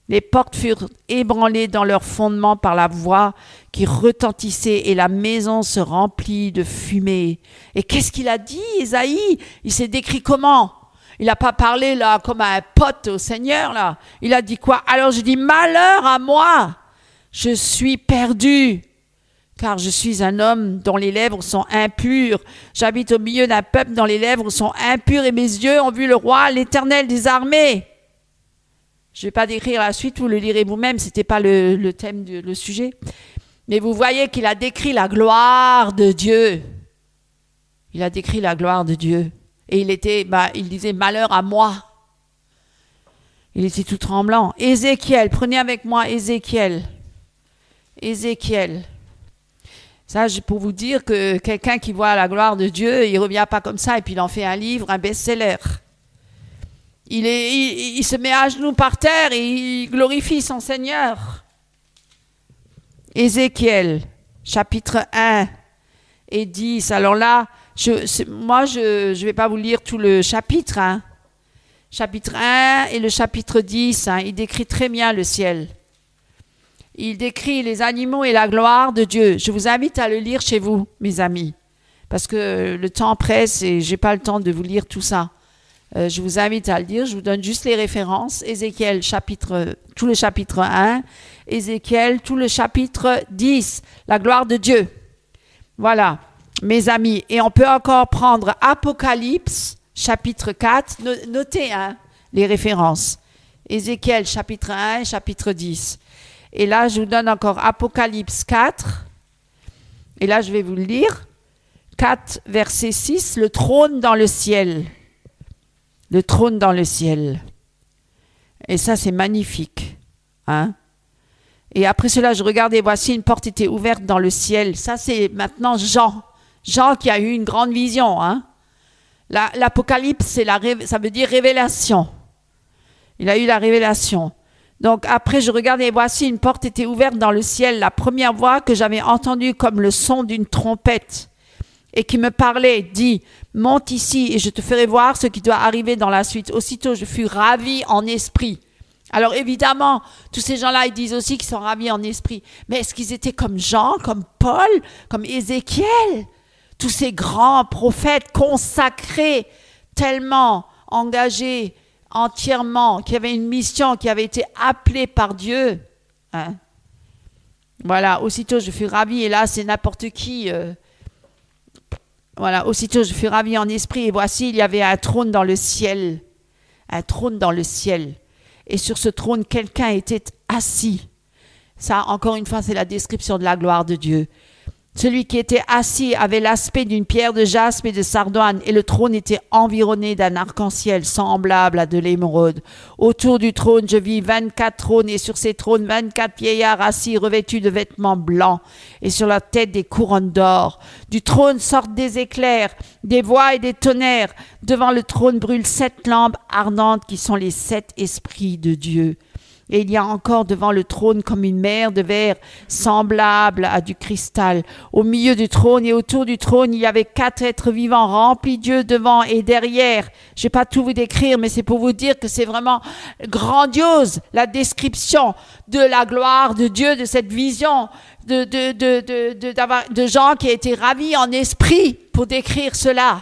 Les portes furent ébranlées dans leur fondement par la voix qui retentissait et la maison se remplit de fumée. Et qu'est-ce qu'il a dit, Ésaïe? Il s'est décrit comment? Il n'a pas parlé là comme un pote au Seigneur là. Il a dit quoi? Alors je dis malheur à moi, je suis perdu, car je suis un homme dont les lèvres sont impures. J'habite au milieu d'un peuple dont les lèvres sont impures et mes yeux ont vu le roi, l'Éternel des armées. Je ne vais pas décrire la suite, vous le lirez vous-même, ce n'était pas le thème, le sujet. Mais vous voyez qu'il a décrit la gloire de Dieu. Il a décrit la gloire de Dieu. Et il disait malheur à moi. Il était tout tremblant. Ézéchiel, prenez avec moi Ézéchiel. Ézéchiel. Ça, pour vous dire que quelqu'un qui voit la gloire de Dieu, il ne revient pas comme ça et puis il en fait un livre, un best-seller. Il se met à genoux par terre et il glorifie son Seigneur. Ézéchiel, chapitre 1 et 10. Alors là, je ne vais pas vous lire tout le chapitre. Hein. Chapitre 1 et le chapitre 10, hein, il décrit très bien le ciel. Il décrit les animaux et la gloire de Dieu. Je vous invite à le lire chez vous, mes amis, parce que le temps presse et je n'ai pas le temps de vous lire tout ça. Je vous invite à le lire, je vous donne juste les références. Ézéchiel, tout le chapitre 1, Ézéchiel, tout le chapitre 10, la gloire de Dieu. Voilà, mes amis. Et on peut encore prendre Apocalypse, chapitre 4, notez les références. Ézéchiel, chapitre 1, chapitre 10. Et là, je vous donne encore Apocalypse 4. Et là, je vais vous le lire. 4, verset 6, le trône dans le ciel. Le trône dans le ciel. Et ça, c'est magnifique. Hein? Et après cela, je regardais, voici une porte était ouverte dans le ciel. Ça, c'est maintenant Jean. Jean qui a eu une grande vision. Hein? L'Apocalypse, ça veut dire révélation. Il a eu la révélation. Donc après, je regardais, voici une porte était ouverte dans le ciel. La première voix que j'avais entendue comme le son d'une trompette. Et qui me parlait, dit, monte ici et je te ferai voir ce qui doit arriver dans la suite. Aussitôt, je fus ravi en esprit. Alors évidemment, tous ces gens-là, ils disent aussi qu'ils sont ravis en esprit. Mais est-ce qu'ils étaient comme Jean, comme Paul, comme Ézéchiel? Tous ces grands prophètes consacrés, tellement engagés entièrement, qui avaient une mission, qui avaient été appelés par Dieu. Hein? Voilà, aussitôt, je fus ravi. Et là, c'est n'importe qui... Voilà, aussitôt je fus ravi en esprit et voici il y avait un trône dans le ciel. Un trône dans le ciel. Et sur ce trône, quelqu'un était assis. Ça, encore une fois, c'est la description de la gloire de Dieu. Celui qui était assis avait l'aspect d'une pierre de jaspe et de sardoine, et le trône était environné d'un arc-en-ciel semblable à de l'émeraude. Autour du trône, je vis 24 trônes, et sur ces trônes, 24 vieillards assis, revêtus de vêtements blancs, et sur leur tête des couronnes d'or. Du trône sortent des éclairs, des voix et des tonnerres. Devant le trône brûlent 7 lampes ardentes qui sont les 7 esprits de Dieu. Et il y a encore devant le trône comme une mer de verre semblable à du cristal. Au milieu du trône et autour du trône, il y avait 4 êtres vivants remplis Dieu devant et derrière. Je ne vais pas tout vous décrire, mais c'est pour vous dire que c'est vraiment grandiose la description de la gloire de Dieu, de cette vision de gens qui étaient ravis en esprit pour décrire cela.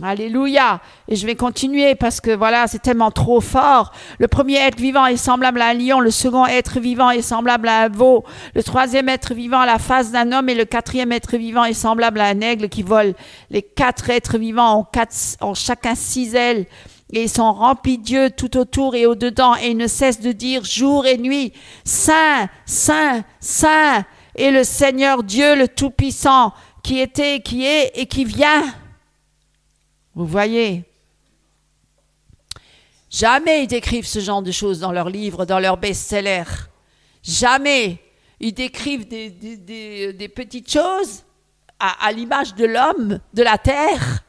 Alléluia. Et je vais continuer parce que voilà, c'est tellement trop fort. Le premier être vivant est semblable à un lion, le second être vivant est semblable à un veau, le troisième être vivant a la face d'un homme et le quatrième être vivant est semblable à un aigle qui vole. Les 4 êtres vivants ont chacun 6 ailes et ils sont remplis de Dieu tout autour et au-dedans et ils ne cessent de dire jour et nuit, Saint, Saint, Saint est le Seigneur Dieu le Tout-Puissant qui était, qui est et qui vient. Vous voyez, Jamais ils décrivent ce genre de choses dans leurs livres, dans leurs best-sellers. Jamais. Ils décrivent des petites choses à l'image de l'homme, de la terre.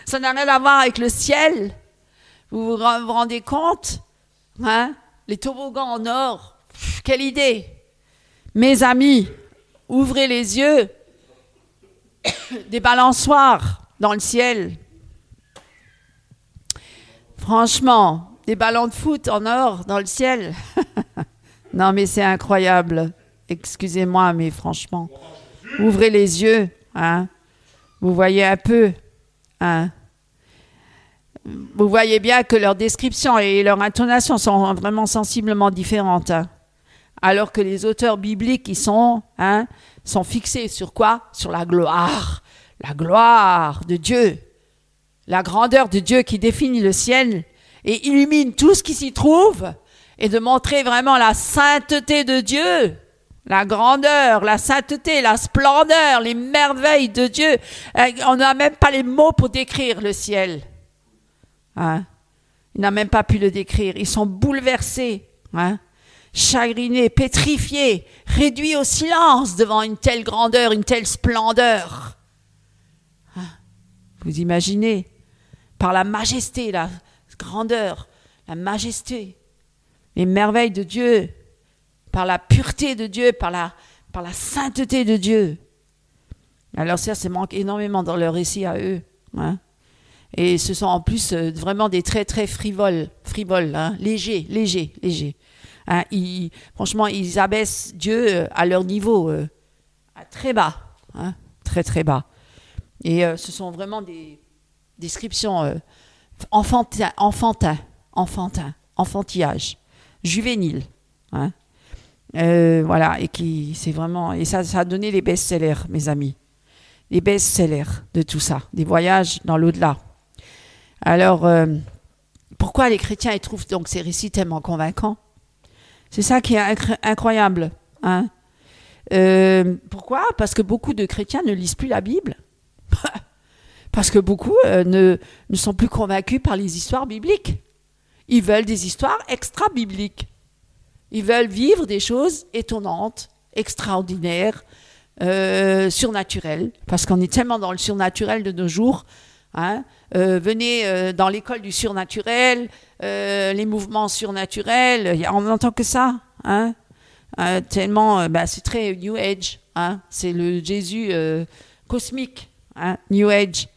Ça n'a rien à voir avec le ciel. Vous vous rendez compte, hein? Les toboggans en or, quelle idée! Mes amis, ouvrez les yeux. Des balançoires dans le ciel. Franchement, des ballons de foot en or dans le ciel. Non, mais c'est incroyable. Excusez-moi, mais franchement, ouvrez les yeux, hein. Vous voyez un peu, hein. Vous voyez bien que leur description et leur intonation sont vraiment sensiblement différentes, hein. Alors que les auteurs bibliques, ils sont fixés sur quoi? Sur la gloire de Dieu, la grandeur de Dieu qui définit le ciel et illumine tout ce qui s'y trouve, et de montrer vraiment la sainteté de Dieu, la grandeur, la sainteté, la splendeur, les merveilles de Dieu. On n'a même pas les mots pour décrire le ciel. Hein? Il n'a même pas pu le décrire. Ils sont bouleversés, hein? Chagrinés, pétrifiés, réduits au silence devant une telle grandeur, une telle splendeur. Hein? Vous imaginez, par la majesté, la grandeur, la majesté, les merveilles de Dieu, par la pureté de Dieu, par la sainteté de Dieu. Alors ça manque énormément dans leur récit à eux, hein? Et ce sont en plus vraiment des traits très frivoles, hein? légers. Hein? Franchement, ils abaissent Dieu à leur niveau, à très bas, hein? Très bas. Et ce sont vraiment des descriptions enfantillage, juvénile, hein? Voilà, et c'est vraiment, et ça a donné les best-sellers, mes amis, les best-sellers de tout ça, des voyages dans l'au-delà. Alors, pourquoi les chrétiens ils trouvent donc ces récits tellement convaincants? C'est ça qui est incroyable, hein? Pourquoi? Parce que beaucoup de chrétiens ne lisent plus la Bible. Parce que beaucoup ne sont plus convaincus par les histoires bibliques. Ils veulent des histoires extra-bibliques. Ils veulent vivre des choses étonnantes, extraordinaires, surnaturelles. Parce qu'on est tellement dans le surnaturel de nos jours. Hein? Venez dans l'école du surnaturel, les mouvements surnaturels, on n'entend que ça. Hein? Tellement, c'est très New Age. Hein? C'est le Jésus cosmique, hein? New Age.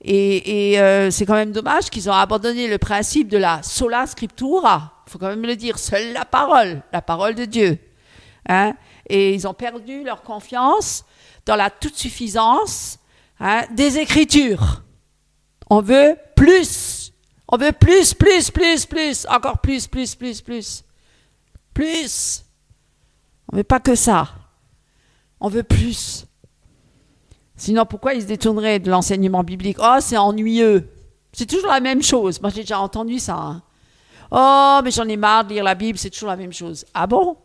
Et c'est quand même dommage qu'ils ont abandonné le principe de la sola scriptura. Il faut quand même le dire, seule la parole de Dieu. Hein? Et ils ont perdu leur confiance dans la toute-suffisance, hein, des Écritures. On veut plus. On veut plus. Encore plus. Plus. On veut pas que ça. On veut plus. Sinon, pourquoi ils se détourneraient de l'enseignement biblique? Oh, c'est ennuyeux. C'est toujours la même chose. Moi, j'ai déjà entendu ça. Hein. Oh, mais j'en ai marre de lire la Bible, c'est toujours la même chose. Ah bon?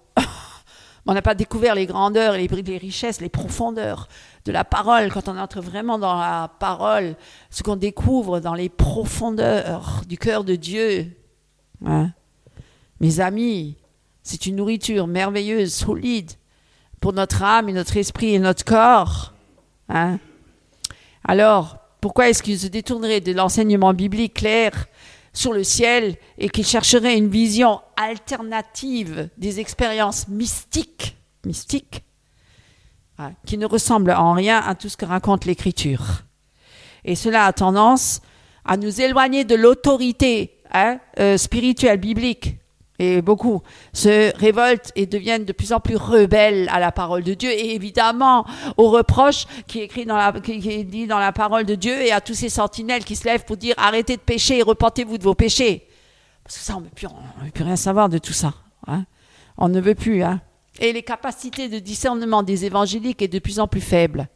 On n'a pas découvert les grandeurs, les richesses, les profondeurs de la parole. Quand on entre vraiment dans la parole, ce qu'on découvre dans les profondeurs du cœur de Dieu. Hein? Mes amis, c'est une nourriture merveilleuse, solide, pour notre âme et notre esprit et notre corps. Hein? Alors, pourquoi est-ce qu'ils se détourneraient de l'enseignement biblique clair sur le ciel et qu'ils chercheraient une vision alternative des expériences mystiques, hein, qui ne ressemblent en rien à tout ce que raconte l'Écriture. Et cela a tendance à nous éloigner de l'autorité, hein, spirituelle, biblique. Et beaucoup se révoltent et deviennent de plus en plus rebelles à la parole de Dieu et évidemment aux reproches qui est dit dans la parole de Dieu et à tous ces sentinelles qui se lèvent pour dire arrêtez de pécher et repentez-vous de vos péchés. Parce que ça, on ne veut plus rien savoir de tout ça. Hein. On ne veut plus. Hein. Et les capacités de discernement des évangéliques est de plus en plus faible.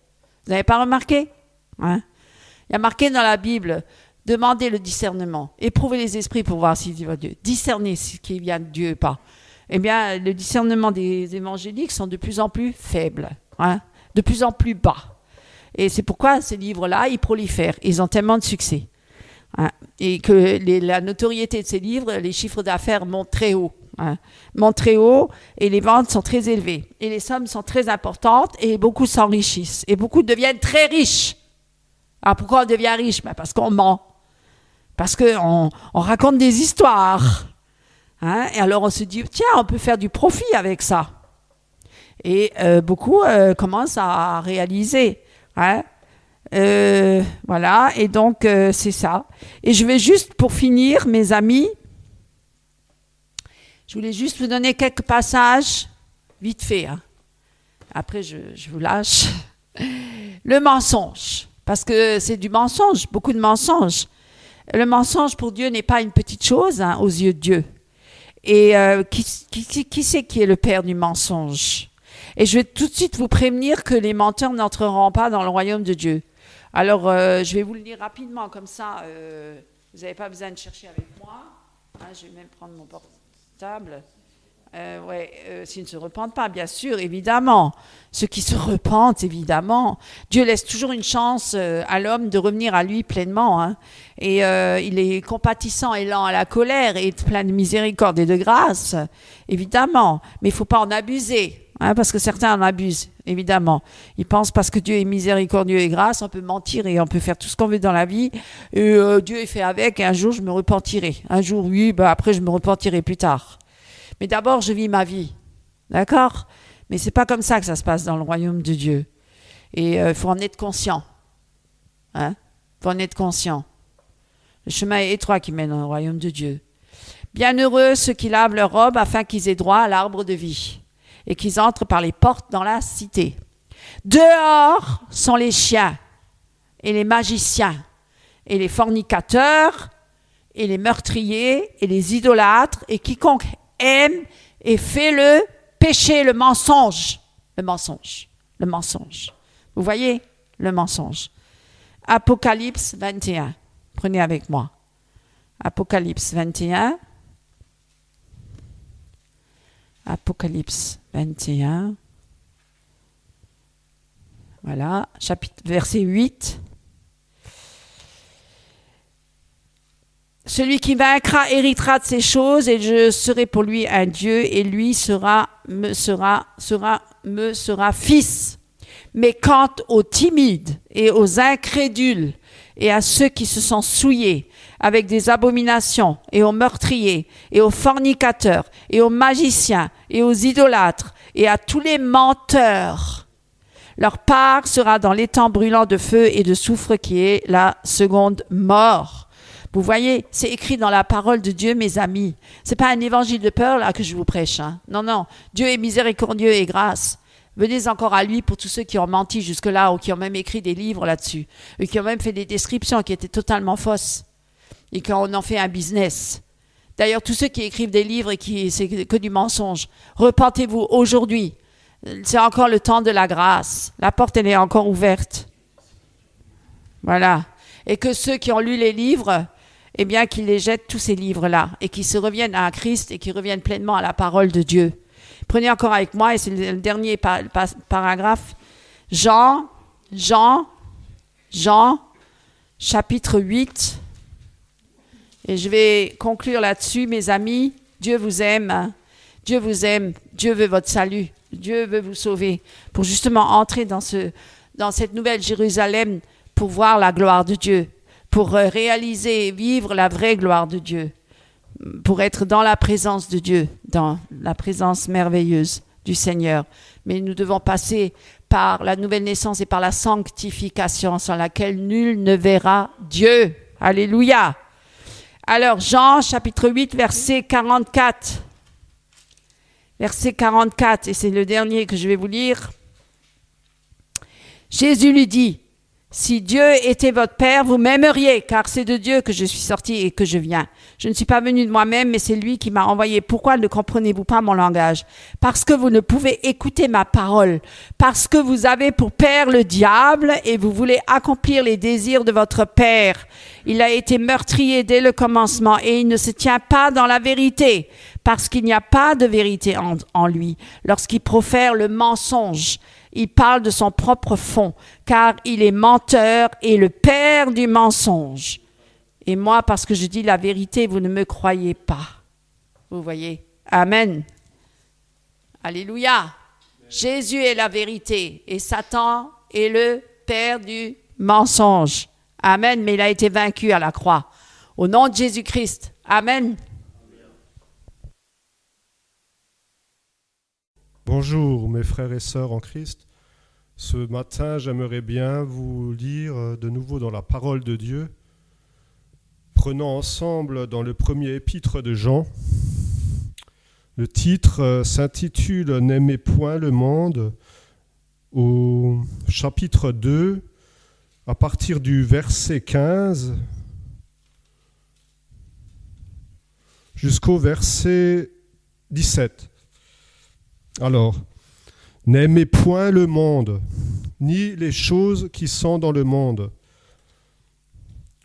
Vous n'avez pas remarqué? Hein? Il y a marqué dans la Bible... Demandez le discernement. Éprouvez les esprits pour voir s'il vient de Dieu. Discernez ce qui vient de Dieu ou pas. Eh bien, le discernement des évangéliques sont de plus en plus faibles, hein, de plus en plus bas. Et c'est pourquoi ces livres-là, ils prolifèrent. Ils ont tellement de succès. hein, et que la notoriété de ces livres, les chiffres d'affaires montent très haut. Hein, montent très haut et les ventes sont très élevées. Et les sommes sont très importantes et beaucoup s'enrichissent. Et beaucoup deviennent très riches. Alors pourquoi on devient riche? Parce qu'on ment. Parce qu'on raconte des histoires. Hein, et alors on se dit, tiens, on peut faire du profit avec ça. Et beaucoup commencent à réaliser. Hein. Voilà, et donc c'est ça. Et je vais juste, pour finir, mes amis, je voulais juste vous donner quelques passages, vite fait. Hein. Après, je vous lâche. Le mensonge, parce que c'est du mensonge, beaucoup de mensonges. Le mensonge pour Dieu n'est pas une petite chose hein, aux yeux de Dieu. Et qui c'est qui est le père du mensonge? Et je vais tout de suite vous prévenir que les menteurs n'entreront pas dans le royaume de Dieu. Alors, je vais vous le dire rapidement, comme ça, vous n'avez pas besoin de chercher avec moi. Hein, je vais même prendre mon portable. S'ils ne se repentent pas, bien sûr, évidemment. Ceux qui se repentent, évidemment. Dieu laisse toujours une chance à l'homme de revenir à lui pleinement. Hein. Et il est compatissant et lent à la colère et plein de miséricorde et de grâce, évidemment. Mais il ne faut pas en abuser. Hein, parce que certains en abusent, évidemment. Ils pensent parce que Dieu est miséricordieux et grâce, on peut mentir et on peut faire tout ce qu'on veut dans la vie. Et Dieu est fait avec et un jour je me repentirai. Un jour, oui, après je me repentirai plus tard. Mais d'abord, je vis ma vie. D'accord? Mais c'est pas comme ça que ça se passe dans le royaume de Dieu. Et il faut en être conscient. Hein? Faut en être conscient. Le chemin est étroit qui mène dans le royaume de Dieu. Bienheureux ceux qui lavent leurs robes afin qu'ils aient droit à l'arbre de vie et qu'ils entrent par les portes dans la cité. Dehors sont les chiens et les magiciens et les fornicateurs et les meurtriers et les idolâtres et quiconque aime et fait le péché, le mensonge. Le mensonge. Le mensonge. Vous voyez? Le mensonge. Apocalypse 21. Prenez avec moi. Apocalypse 21. Apocalypse 21. Voilà, verset 8. Celui qui vaincra héritera de ces choses et je serai pour lui un Dieu et lui me sera fils. Mais quant aux timides et aux incrédules et à ceux qui se sont souillés avec des abominations et aux meurtriers et aux fornicateurs et aux magiciens et aux idolâtres et à tous les menteurs, leur part sera dans l'étang brûlant de feu et de soufre qui est la seconde mort. Vous voyez, c'est écrit dans la parole de Dieu, mes amis. C'est pas un évangile de peur là que je vous prêche. Hein. Non, non. Dieu est miséricordieux et grâce. Venez encore à lui pour tous ceux qui ont menti jusque-là ou qui ont même écrit des livres là-dessus, ou qui ont même fait des descriptions qui étaient totalement fausses et qu'on en fait un business. D'ailleurs, tous ceux qui écrivent des livres et qui c'est que du mensonge, repentez-vous aujourd'hui. C'est encore le temps de la grâce. La porte, elle est encore ouverte. Voilà. Et que ceux qui ont lu les livres, eh bien, qu'ils les jettent tous ces livres-là et qu'ils se reviennent à Christ et qu'ils reviennent pleinement à la parole de Dieu. Prenez encore avec moi, et c'est le dernier paragraphe, Jean, chapitre 8. Et je vais conclure là-dessus, mes amis. Dieu vous aime. Dieu vous aime. Dieu veut votre salut. Dieu veut vous sauver pour justement entrer dans cette nouvelle Jérusalem pour voir la gloire de Dieu, pour réaliser et vivre la vraie gloire de Dieu, pour être dans la présence de Dieu, dans la présence merveilleuse du Seigneur. Mais nous devons passer par la nouvelle naissance et par la sanctification sans laquelle nul ne verra Dieu. Alléluia. Alors, Jean, chapitre 8, verset 44. Verset 44, et c'est le dernier que je vais vous lire. Jésus lui dit, « Si Dieu était votre Père, vous m'aimeriez, car c'est de Dieu que je suis sorti et que je viens. Je ne suis pas venu de moi-même, mais c'est lui qui m'a envoyé. Pourquoi ne comprenez-vous pas mon langage? Parce que vous ne pouvez écouter ma parole, parce que vous avez pour père le diable et vous voulez accomplir les désirs de votre père. Il a été meurtrier dès le commencement et il ne se tient pas dans la vérité, parce qu'il n'y a pas de vérité en lui. Lorsqu'il profère le mensonge, il parle de son propre fond, car il est menteur et le père du mensonge. Et moi, parce que je dis la vérité, vous ne me croyez pas. Vous voyez? Amen. Alléluia. Jésus est la vérité et Satan est le père du mensonge. Amen. Mais il a été vaincu à la croix. Au nom de Jésus-Christ. Amen. Bonjour mes frères et sœurs en Christ. Ce matin, j'aimerais bien vous lire de nouveau dans la parole de Dieu. Prenons ensemble dans le premier épître de Jean. Le titre s'intitule « N'aimez point le monde » au chapitre 2, à partir du verset 15 jusqu'au verset 17. Alors, n'aimez point le monde, ni les choses qui sont dans le monde.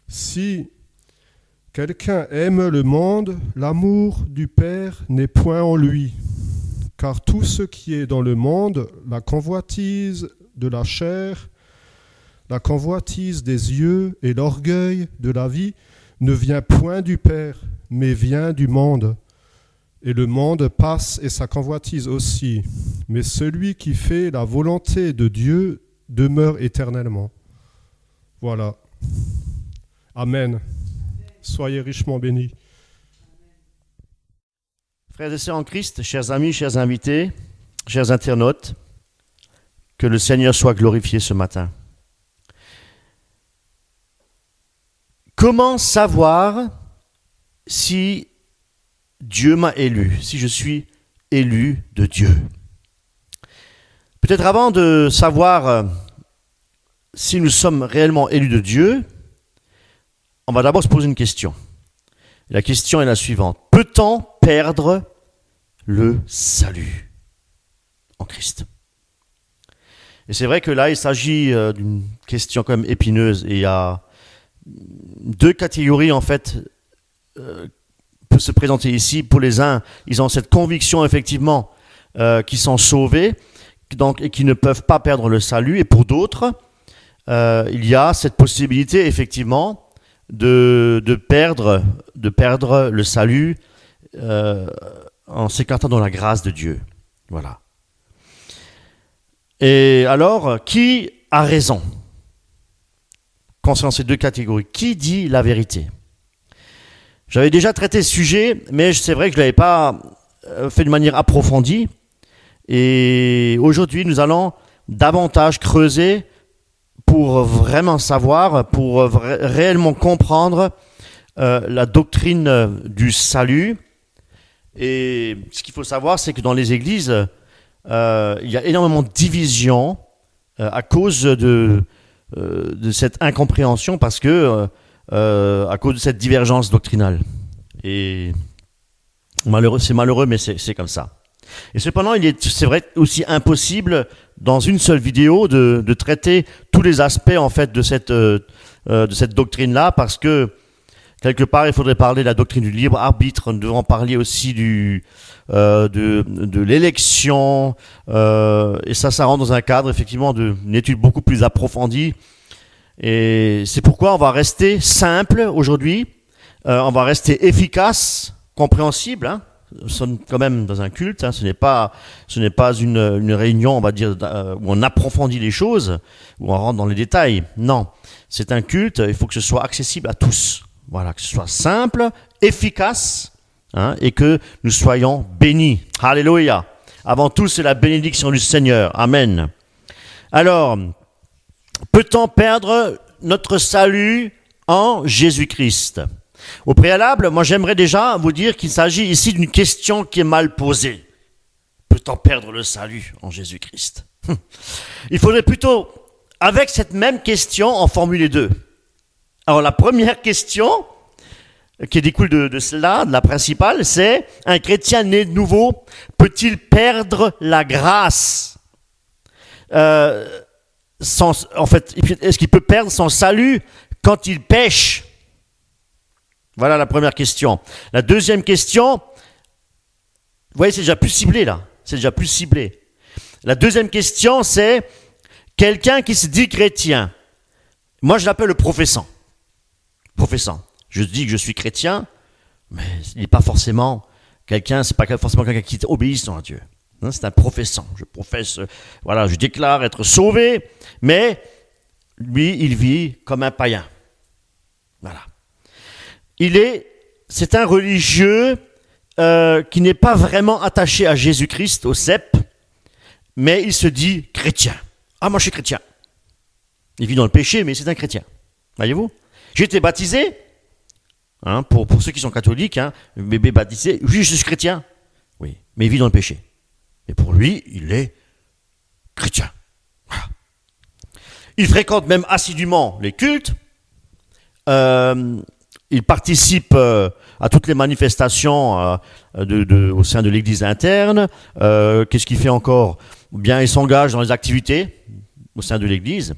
Si quelqu'un aime le monde, l'amour du Père n'est point en lui. Car tout ce qui est dans le monde, la convoitise de la chair, la convoitise des yeux et l'orgueil de la vie, ne vient point du Père, mais vient du monde. Et le monde passe et sa convoitise aussi. Mais celui qui fait la volonté de Dieu demeure éternellement. Voilà. Amen. Soyez richement bénis. Frères et sœurs en Christ, chers amis, chers invités, chers internautes, que le Seigneur soit glorifié ce matin. Comment savoir si Dieu m'a élu, si je suis élu de Dieu? Peut-être avant de savoir si nous sommes réellement élus de Dieu, on va d'abord se poser une question. La question est la suivante. Peut-on perdre le salut en Christ? Et c'est vrai que là, il s'agit d'une question quand même épineuse. Et il y a deux catégories, en fait, peut se présenter ici. Pour les uns, ils ont cette conviction, effectivement, qu'ils sont sauvés donc, et qui ne peuvent pas perdre le salut. Et pour d'autres, il y a cette possibilité, effectivement, de perdre le salut en s'écartant dans la grâce de Dieu. Voilà. Et alors, qui a raison concernant ces deux catégories? Qui dit la vérité? J'avais déjà traité ce sujet, mais c'est vrai que je ne l'avais pas fait de manière approfondie. Et aujourd'hui, nous allons davantage creuser pour vraiment savoir, pour réellement comprendre la doctrine du salut. Et ce qu'il faut savoir, c'est que dans les églises, il y a énormément de divisions à cause de cette incompréhension, parce que à cause de cette divergence doctrinale. Et c'est malheureux, mais c'est comme ça. Et cependant, c'est vrai aussi impossible dans une seule vidéo de traiter tous les aspects en fait de cette doctrine-là, parce que quelque part il faudrait parler de la doctrine du libre arbitre. Nous devons parler aussi de l'élection, et ça rentre dans un cadre effectivement d'une étude beaucoup plus approfondie. Et c'est pourquoi on va rester simple aujourd'hui, on va rester efficace, compréhensible. Hein. Nous sommes quand même dans un culte, hein. Ce n'est pas une réunion, on va dire, où on approfondit les choses, où on rentre dans les détails. Non, c'est un culte, il faut que ce soit accessible à tous. Voilà, que ce soit simple, efficace, hein, et que nous soyons bénis. Alléluia. Avant tout, c'est la bénédiction du Seigneur. Amen. Alors, peut-on perdre notre salut en Jésus-Christ? Au préalable, moi j'aimerais déjà vous dire qu'il s'agit ici d'une question qui est mal posée. Peut-on perdre le salut en Jésus-Christ? Il faudrait plutôt, avec cette même question, en formuler deux. Alors la première question, qui découle de cela, de la principale, c'est: un chrétien né de nouveau peut-il perdre la grâce? En fait, est-ce qu'il peut perdre son salut quand il pêche? Voilà la première question. La deuxième question, vous voyez, c'est déjà plus ciblé là. C'est déjà plus ciblé. La deuxième question, c'est quelqu'un qui se dit chrétien. Moi, je l'appelle le professant. Professant. Je dis que je suis chrétien, mais il n'est pas forcément quelqu'un, c'est pas forcément quelqu'un qui est obéissant à Dieu. Hein, c'est un professant. Je professe, voilà, je déclare être sauvé, mais lui, il vit comme un païen. Voilà. C'est un religieux qui n'est pas vraiment attaché à Jésus-Christ, au cep, mais il se dit chrétien. Ah, moi je suis chrétien. Il vit dans le péché, mais c'est un chrétien. Voyez-vous? J'ai été baptisé, hein, pour ceux qui sont catholiques, hein, bébé baptisé, oui, je suis chrétien. Oui, mais il vit dans le péché. Et pour lui, il est chrétien. Voilà. Il fréquente même assidûment les cultes. Il participe à toutes les manifestations au sein de l'église interne. Qu'est-ce qu'il fait encore? Bien, il s'engage dans les activités au sein de l'église.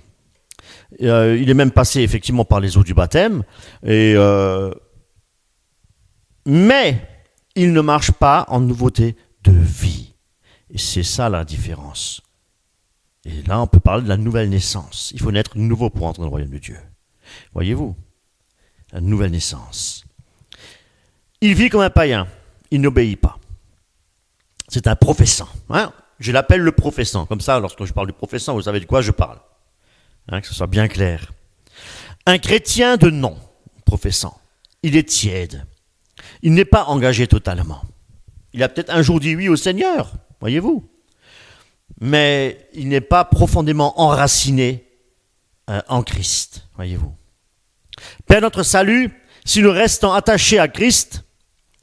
Il est même passé effectivement par les eaux du baptême. Mais il ne marche pas en nouveauté de vie. Et c'est ça la différence. Et là, on peut parler de la nouvelle naissance. Il faut naître nouveau pour entrer dans le royaume de Dieu. Voyez-vous? La nouvelle naissance. Il vit comme un païen. Il n'obéit pas. C'est un professant. Hein? Je l'appelle le professant. Comme ça, lorsque je parle du professant, vous savez de quoi je parle. Hein, que ce soit bien clair. Un chrétien de nom, professant, il est tiède. Il n'est pas engagé totalement. Il a peut-être un jour dit oui au Seigneur, voyez-vous. Mais il n'est pas profondément enraciné en Christ, voyez-vous. Père notre salut, si nous restons attachés à Christ,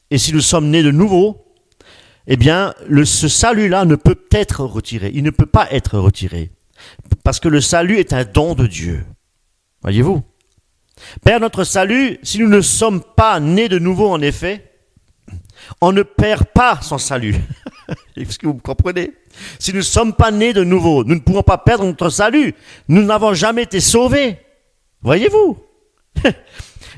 et si nous sommes nés de nouveau, eh bien, ce salut-là ne peut être retiré. Il ne peut pas être retiré. Parce que le salut est un don de Dieu. Voyez-vous? Père notre salut, si nous ne sommes pas nés de nouveau, en effet, on ne perd pas son salut. Est-ce que vous comprenez? Si nous ne sommes pas nés de nouveau, nous ne pourrons pas perdre notre salut. Nous n'avons jamais été sauvés. Voyez-vous?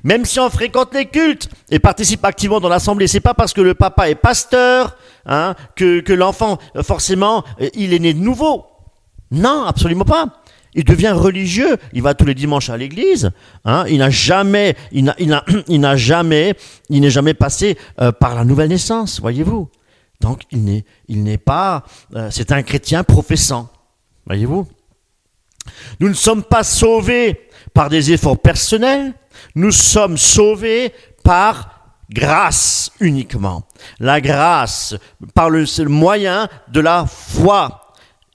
Même si on fréquente les cultes et participe activement dans l'assemblée, c'est pas parce que le papa est pasteur, hein, que l'enfant, forcément, il est né de nouveau. Non, absolument pas. Il devient religieux, il va tous les dimanches à l'église, hein, il n'est jamais passé par la nouvelle naissance, voyez-vous. Donc il n'est pas, c'est un chrétien professant, voyez-vous. Nous ne sommes pas sauvés par des efforts personnels, nous sommes sauvés par grâce uniquement. La grâce, par le moyen de la foi.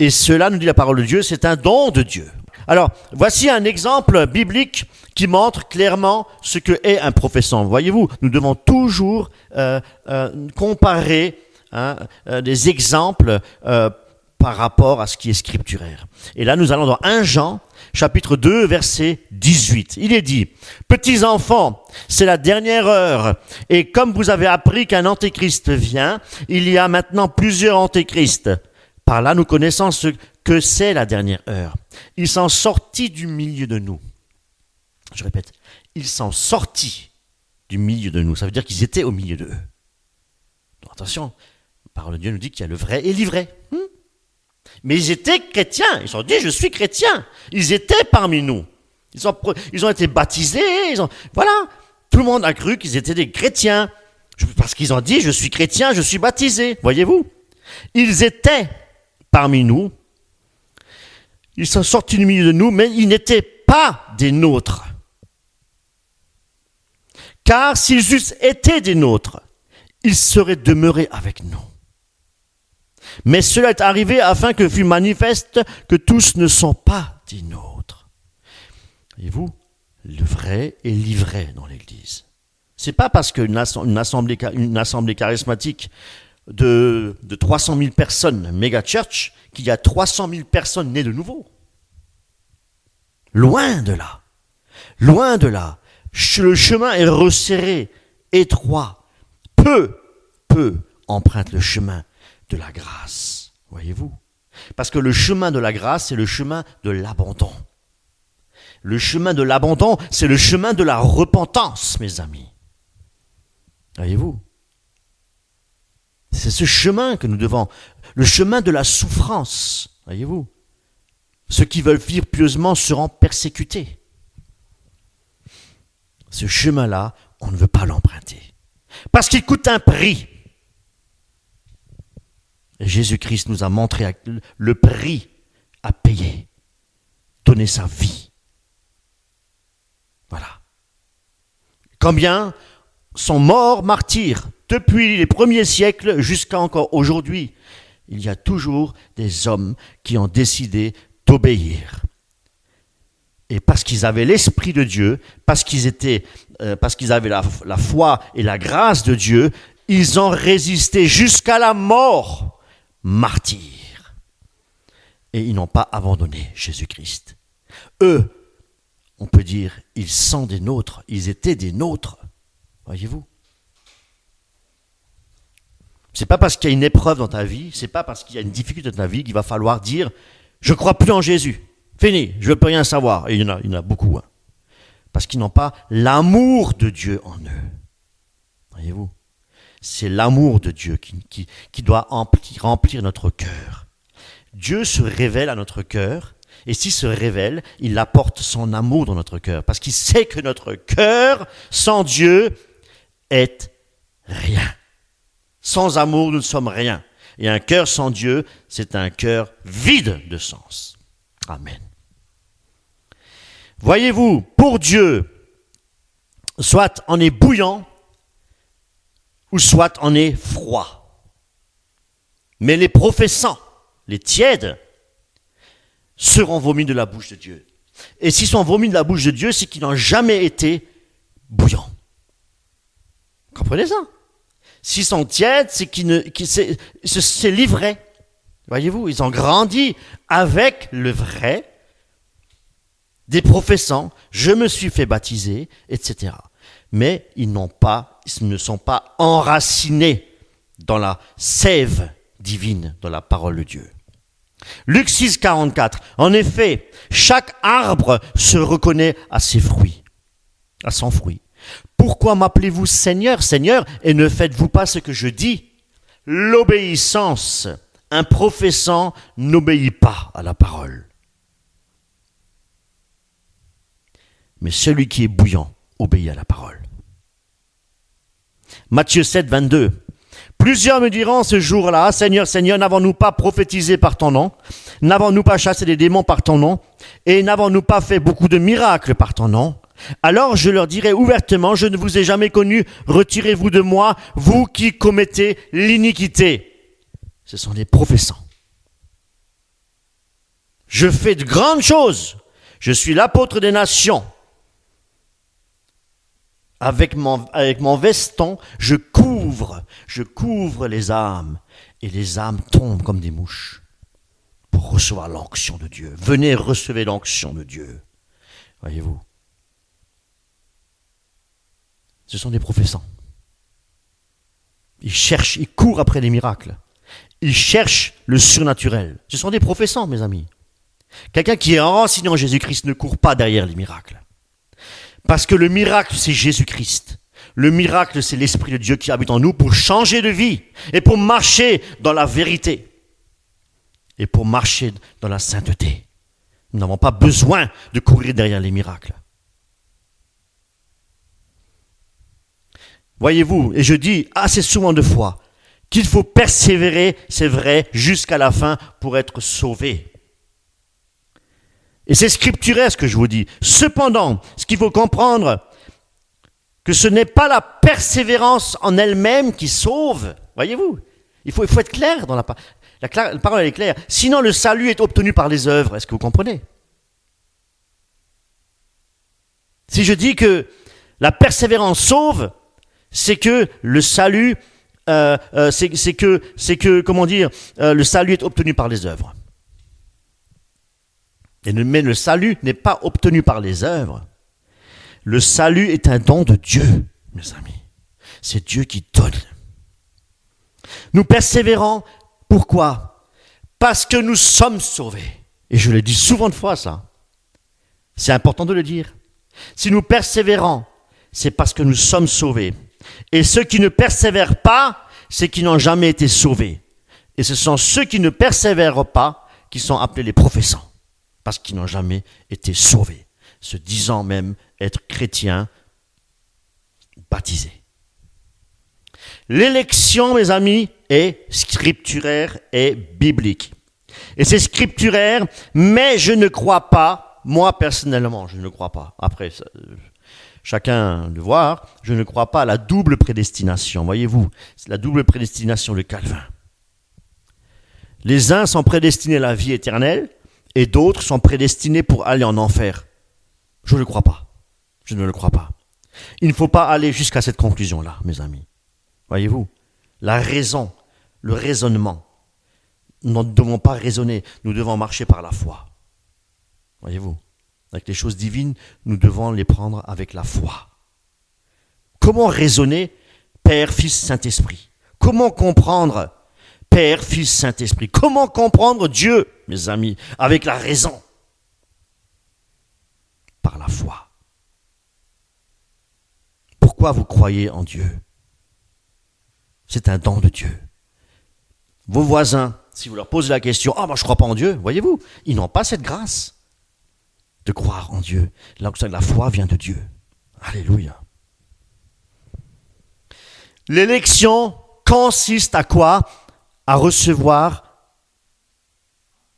Et cela, nous dit la parole de Dieu, c'est un don de Dieu. Alors, voici un exemple biblique qui montre clairement ce que est un professant. Voyez-vous, nous devons toujours comparer des exemples par rapport à ce qui est scripturaire. Et là, nous allons dans 1 Jean, chapitre 2, verset 18. Il est dit, « Petits enfants, c'est la dernière heure, et comme vous avez appris qu'un antéchrist vient, il y a maintenant plusieurs antéchrists. Par là, nous connaissons ce que c'est la dernière heure. Ils sont sortis du milieu de nous. » Je répète, ils sont sortis du milieu de nous. Ça veut dire qu'ils étaient au milieu d'eux. Donc attention, la parole de Dieu nous dit qu'il y a le vrai et l'ivraie. Mais ils étaient chrétiens. Ils ont dit, je suis chrétien. Ils étaient parmi nous. Ils ont été baptisés. Voilà. Tout le monde a cru qu'ils étaient des chrétiens. Parce qu'ils ont dit, je suis chrétien, je suis baptisé. Voyez-vous? Ils étaient parmi nous. Ils sont sortis du milieu de nous, mais ils n'étaient pas des nôtres. Car s'ils eussent été des nôtres, ils seraient demeurés avec nous. Mais cela est arrivé afin que fût manifeste que tous ne sont pas des nôtres. Voyez-vous, le vrai et l'ivraie dans l'Église. C'est pas parce qu'une assemblée charismatique de 300 000 personnes, méga church, qu'il y a 300 000 personnes nées de nouveau. Loin de là. Loin de là. Le chemin est resserré, étroit. Peu empruntent le chemin de la grâce. Voyez-vous? Parce que le chemin de la grâce, c'est le chemin de l'abandon. Le chemin de l'abandon, c'est le chemin de la repentance, mes amis. Voyez-vous? C'est ce chemin que nous devons, le chemin de la souffrance, voyez-vous. Ceux qui veulent vivre pieusement seront persécutés. Ce chemin-là, on ne veut pas l'emprunter. Parce qu'il coûte un prix. Et Jésus-Christ nous a montré le prix à payer. Donner sa vie. Voilà. Combien sont morts martyrs depuis les premiers siècles jusqu'à encore aujourd'hui. Il y a toujours des hommes qui ont décidé d'obéir. Et parce qu'ils avaient l'Esprit de Dieu, parce qu'ils avaient la foi et la grâce de Dieu, ils ont résisté jusqu'à la mort, martyrs. Et ils n'ont pas abandonné Jésus-Christ. Eux, on peut dire, ils sont des nôtres, ils étaient des nôtres. Voyez-vous ? C'est pas parce qu'il y a une épreuve dans ta vie, c'est pas parce qu'il y a une difficulté dans ta vie qu'il va falloir dire « Je ne crois plus en Jésus, fini, je ne veux plus rien savoir ». Et il y en a beaucoup. Hein. Parce qu'ils n'ont pas l'amour de Dieu en eux. Voyez-vous ? C'est l'amour de Dieu qui doit remplir notre cœur. Dieu se révèle à notre cœur, et s'il se révèle, il apporte son amour dans notre cœur. Parce qu'il sait que notre cœur, sans Dieu, est rien. Sans amour, nous ne sommes rien. Et un cœur sans Dieu, c'est un cœur vide de sens. Amen. Voyez-vous, pour Dieu, soit on est bouillant, ou soit on est froid. Mais les professants, les tièdes, seront vomis de la bouche de Dieu. Et s'ils sont vomis de la bouche de Dieu, c'est qu'ils n'ont jamais été bouillants. Comprenez ça ? S'ils sont tièdes, c'est c'est l'ivraie. Voyez-vous, ils ont grandi avec le vrai des professants. Je me suis fait baptiser, etc. Mais ils ne sont pas enracinés dans la sève divine, dans la parole de Dieu. Luc 6, 44. En effet, chaque arbre se reconnaît à ses fruits, à son fruit. Pourquoi m'appelez-vous Seigneur, Seigneur, et ne faites-vous pas ce que je dis ? L'obéissance, un professant n'obéit pas à la parole. Mais celui qui est bouillant obéit à la parole. Matthieu 7, 22. Plusieurs me diront ce jour-là, Seigneur, Seigneur, n'avons-nous pas prophétisé par ton nom ? N'avons-nous pas chassé des démons par ton nom ? Et n'avons-nous pas fait beaucoup de miracles par ton nom ? Alors je leur dirai ouvertement, je ne vous ai jamais connu, retirez-vous de moi, vous qui commettez l'iniquité. Ce sont des professants. Je fais de grandes choses. Je suis l'apôtre des nations. Avec mon veston, je couvre les âmes. Et les âmes tombent comme des mouches pour recevoir l'onction de Dieu. Venez, recevez l'onction de Dieu. Voyez-vous. Ce sont des professants. Ils courent après les miracles. Ils cherchent le surnaturel. Ce sont des professants, mes amis. Quelqu'un qui est enraciné en Jésus-Christ ne court pas derrière les miracles. Parce que le miracle, c'est Jésus-Christ. Le miracle, c'est l'Esprit de Dieu qui habite en nous pour changer de vie et pour marcher dans la vérité et pour marcher dans la sainteté. Nous n'avons pas besoin de courir derrière les miracles. Voyez-vous, et je dis assez souvent de fois qu'il faut persévérer, c'est vrai, jusqu'à la fin pour être sauvé. Et c'est scripturaire ce que je vous dis. Cependant, ce qu'il faut comprendre, que ce n'est pas la persévérance en elle-même qui sauve. Voyez-vous, il faut être clair dans la parole est claire. Sinon, le salut est obtenu par les œuvres. Est-ce que vous comprenez ? Si je dis que la persévérance sauve, c'est que le salut, le salut est obtenu par les œuvres. Mais le salut n'est pas obtenu par les œuvres. Le salut est un don de Dieu, mes amis. C'est Dieu qui donne. Nous persévérons. Pourquoi ? Parce que nous sommes sauvés. Et je le dis souvent de fois, ça. C'est important de le dire. Si nous persévérons, c'est parce que nous sommes sauvés. Et ceux qui ne persévèrent pas, c'est qu'ils n'ont jamais été sauvés. Et ce sont ceux qui ne persévèrent pas qui sont appelés les professants. Parce qu'ils n'ont jamais été sauvés, se disant même être chrétiens baptisés. L'élection, mes amis, est scripturaire et biblique. Et c'est scripturaire, mais je ne crois pas, moi personnellement, je ne crois pas. Après, chacun de voir, je ne crois pas à la double prédestination. Voyez-vous, c'est la double prédestination de Calvin. Les uns sont prédestinés à la vie éternelle et d'autres sont prédestinés pour aller en enfer. Je ne le crois pas. Je ne le crois pas. Il ne faut pas aller jusqu'à cette conclusion-là, mes amis. Voyez-vous, la raison, le raisonnement, nous ne devons pas raisonner, nous devons marcher par la foi. Voyez-vous, avec les choses divines, nous devons les prendre avec la foi. Comment raisonner Père, Fils, Saint-Esprit? Comment comprendre Père, Fils, Saint-Esprit? Comment comprendre Dieu, mes amis, avec la raison? Par la foi. Pourquoi vous croyez en Dieu? C'est un don de Dieu. Vos voisins, si vous leur posez la question, moi je ne crois pas en Dieu, voyez-vous, ils n'ont pas cette grâce de croire en Dieu. Là où la foi vient de Dieu. Alléluia. L'élection consiste à quoi? À recevoir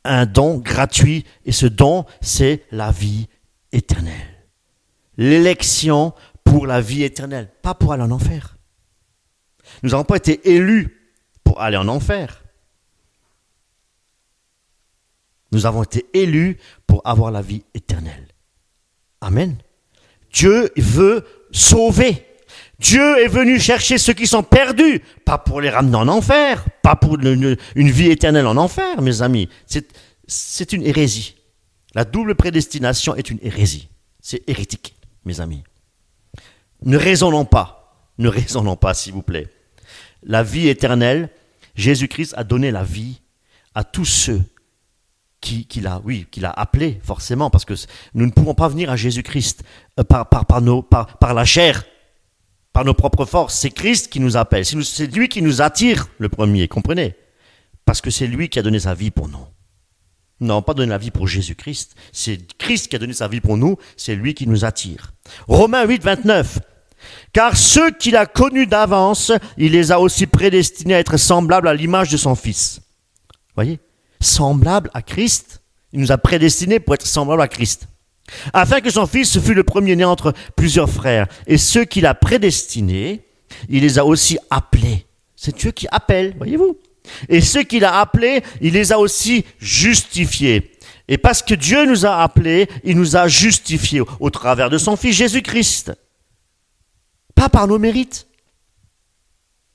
un don gratuit, et ce don, c'est la vie éternelle. L'élection pour la vie éternelle, pas pour aller en enfer. Nous n'avons pas été élus pour aller en enfer. Nous avons été élus pour avoir la vie éternelle. Amen. Dieu veut sauver. Dieu est venu chercher ceux qui sont perdus, pas pour les ramener en enfer, pas pour une vie éternelle en enfer, mes amis. C'est une hérésie. La double prédestination est une hérésie. C'est hérétique, mes amis. Ne raisonnons pas, s'il vous plaît. La vie éternelle, Jésus-Christ a donné la vie à tous ceux qu'il a appelés, forcément, parce que nous ne pouvons pas venir à Jésus-Christ par la chair, par nos propres forces. C'est Christ qui nous appelle, c'est lui qui nous attire le premier, comprenez? Parce que c'est lui qui a donné sa vie pour nous. Nous n'avons pas donné la vie pour Jésus-Christ, c'est Christ qui a donné sa vie pour nous, c'est lui qui nous attire. Romains 8, 29. Car ceux qu'il a connus d'avance, il les a aussi prédestinés à être semblables à l'image de son Fils. Voyez, semblable à Christ, il nous a prédestinés pour être semblables à Christ. Afin que son Fils fût le premier-né entre plusieurs frères. Et ceux qu'il a prédestinés, il les a aussi appelés. C'est Dieu qui appelle, voyez-vous. Et ceux qu'il a appelés, il les a aussi justifiés. Et parce que Dieu nous a appelés, il nous a justifiés au travers de son Fils Jésus-Christ. Pas par nos mérites.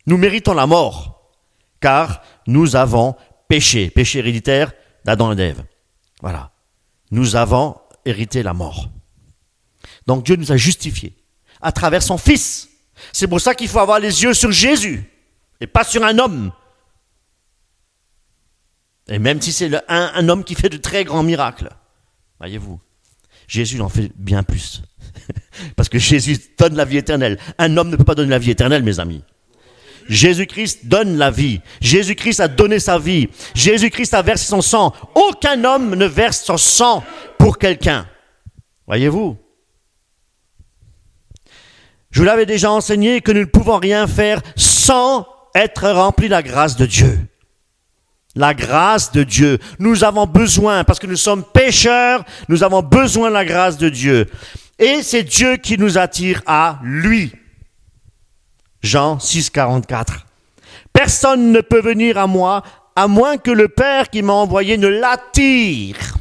Nous méritons la mort, car nous avons péché héréditaire d'Adam et d'Ève. Voilà. Nous avons hérité la mort. Donc Dieu nous a justifiés à travers son Fils. C'est pour ça qu'il faut avoir les yeux sur Jésus et pas sur un homme. Et même si c'est un homme qui fait de très grands miracles, voyez-vous, Jésus en fait bien plus. Parce que Jésus donne la vie éternelle. Un homme ne peut pas donner la vie éternelle, mes amis. Jésus-Christ donne la vie. Jésus-Christ a donné sa vie. Jésus-Christ a versé son sang. Aucun homme ne verse son sang pour quelqu'un. Voyez-vous? Je vous l'avais déjà enseigné que nous ne pouvons rien faire sans être remplis de la grâce de Dieu. La grâce de Dieu. Nous avons besoin, parce que nous sommes pécheurs, nous avons besoin de la grâce de Dieu. Et c'est Dieu qui nous attire à lui. Jean 6, 44. Personne ne peut venir à moi, à moins que le Père qui m'a envoyé ne l'attire.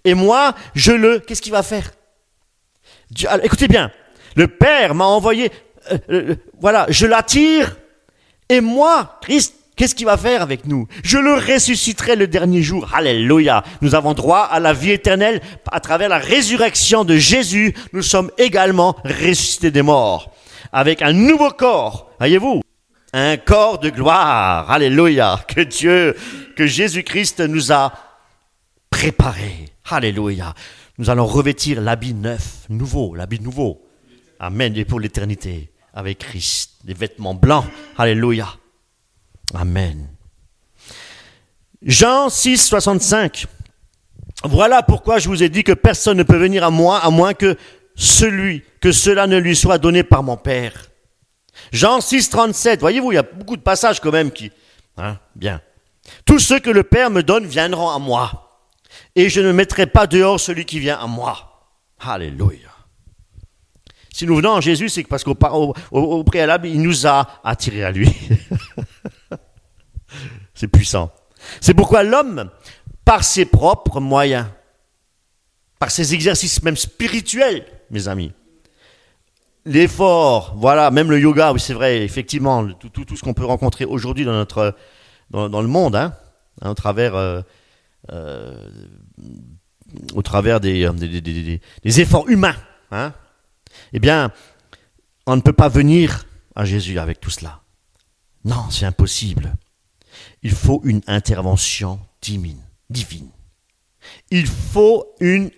Et moi, qu'est-ce qu'il va faire? Dieu, alors, écoutez bien, le Père m'a envoyé, je l'attire, et moi, Christ, qu'est-ce qu'il va faire avec nous? Je le ressusciterai le dernier jour. Alléluia. Nous avons droit à la vie éternelle à travers la résurrection de Jésus. Nous sommes également ressuscités des morts avec un nouveau corps. Voyez-vous? Un corps de gloire. Alléluia. Que Jésus-Christ nous a préparé. Alléluia. Nous allons revêtir l'habit neuf, nouveau, l'habit nouveau. Amen. Et pour l'éternité avec Christ. Des vêtements blancs. Alléluia. Amen. Jean 6, 65. Voilà pourquoi je vous ai dit que personne ne peut venir à moi à moins que cela ne lui soit donné par mon Père. Jean 6, 37, voyez-vous, il y a beaucoup de passages quand même qui... bien. Tous ceux que le Père me donne viendront à moi, et je ne mettrai pas dehors celui qui vient à moi. Alléluia. Si nous venons à Jésus, c'est parce qu'au préalable, il nous a attirés à lui. C'est puissant. C'est pourquoi l'homme, par ses propres moyens, par ses exercices même spirituels, mes amis, l'effort, voilà, même le yoga, oui c'est vrai, effectivement, tout ce qu'on peut rencontrer aujourd'hui dans le monde, au travers des efforts humains, eh bien, on ne peut pas venir à Jésus avec tout cela. Non, c'est impossible. Il faut une intervention divine. Il faut une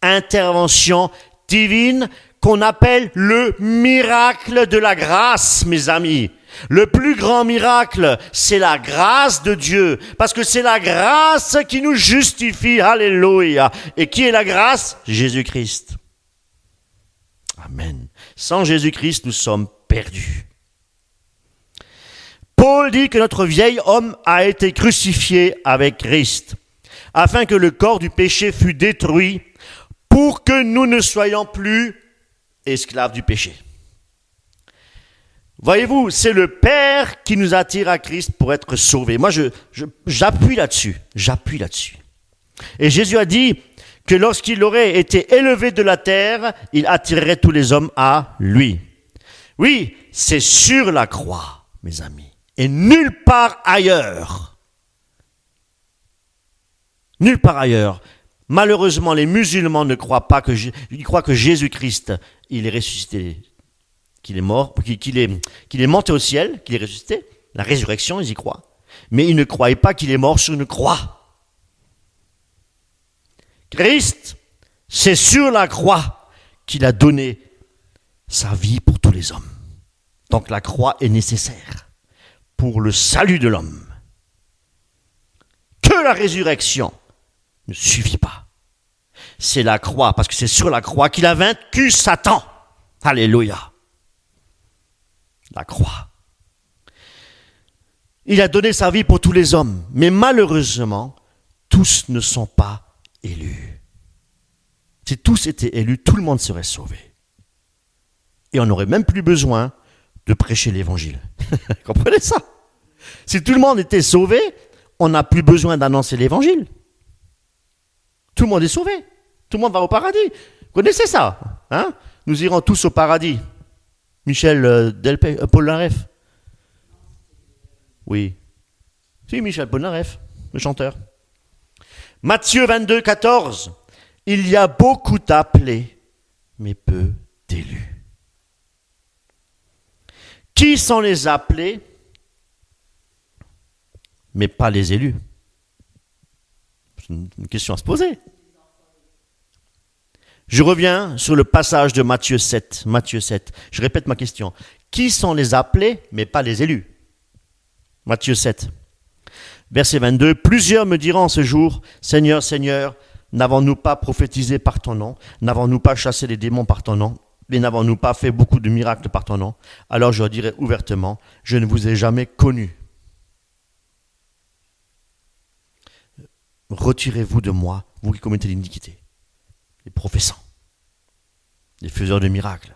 intervention divine qu'on appelle le miracle de la grâce, mes amis. Le plus grand miracle, c'est la grâce de Dieu, parce que c'est la grâce qui nous justifie. Alléluia. Et qui est la grâce? Jésus-Christ. Amen. Sans Jésus-Christ, nous sommes perdus. Paul dit que notre vieil homme a été crucifié avec Christ, afin que le corps du péché fût détruit, pour que nous ne soyons plus esclaves du péché. Voyez-vous, c'est le Père qui nous attire à Christ pour être sauvés. Moi, j'appuie là-dessus. Et Jésus a dit que lorsqu'il aurait été élevé de la terre, il attirerait tous les hommes à lui. Oui, c'est sur la croix, mes amis, et nulle part ailleurs. Nulle part ailleurs. Malheureusement, les musulmans ne croient pas ils croient que Jésus-Christ, il est ressuscité, qu'il est mort, qu'il est monté au ciel, qu'il est ressuscité. La résurrection, ils y croient. Mais ils ne croient pas qu'il est mort sur une croix. Christ, c'est sur la croix qu'il a donné sa vie pour tous les hommes. Donc la croix est nécessaire pour le salut de l'homme. Que la résurrection ne suffit pas. C'est la croix, parce que c'est sur la croix qu'il a vaincu Satan. Alléluia. La croix. Il a donné sa vie pour tous les hommes, mais malheureusement, tous ne sont pas élus. Si tous étaient élus, tout le monde serait sauvé. Et on n'aurait même plus besoin de prêcher l'évangile. Comprenez ça? Si tout le monde était sauvé, on n'a plus besoin d'annoncer l'évangile. Tout le monde est sauvé. Tout le monde va au paradis. Vous connaissez ça? Nous irons tous au paradis. Michel Polnareff. Oui. Si, Michel Polnareff, le chanteur. Matthieu 22, 14. Il y a beaucoup d'appelés, mais peu d'élus. Qui sont les appelés, mais pas les élus? C'est une question à se poser. Je reviens sur le passage de Matthieu 7. Je répète ma question. Qui sont les appelés, mais pas les élus? Matthieu 7. Verset 22. Plusieurs me diront en ce jour, Seigneur, Seigneur, n'avons-nous pas prophétisé par ton nom? N'avons-nous pas chassé les démons par ton nom? Et n'avons-nous pas fait beaucoup de miracles par ton nom? Alors je leur dirai ouvertement, je ne vous ai jamais connus. Retirez-vous de moi, vous qui commettez l'iniquité. Les professants, les faiseurs de miracles.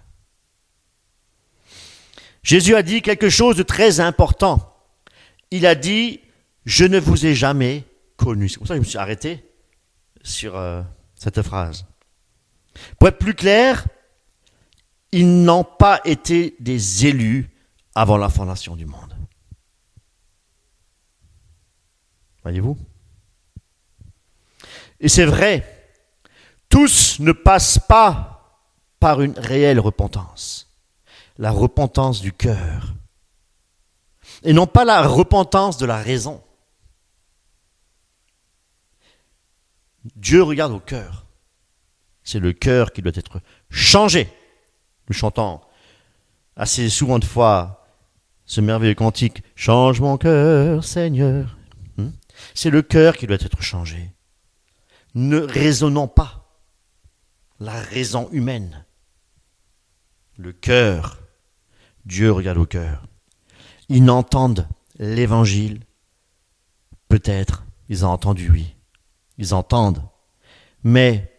Jésus a dit quelque chose de très important. Il a dit, je ne vous ai jamais connu. C'est pour ça que je me suis arrêté sur cette phrase. Pour être plus clair, ils n'ont pas été des élus avant la fondation du monde. Voyez-vous? Et c'est vrai, tous ne passent pas par une réelle repentance. La repentance du cœur. Et non pas la repentance de la raison. Dieu regarde au cœur. C'est le cœur qui doit être changé. Nous chantons assez souvent de fois ce merveilleux cantique « Change mon cœur, Seigneur ». C'est le cœur qui doit être changé. Ne raisonnons pas la raison humaine. le cœur. Dieu regarde au cœur. Ils n'entendent l'évangile. Peut-être, ils ont entendu, oui. Ils entendent. Mais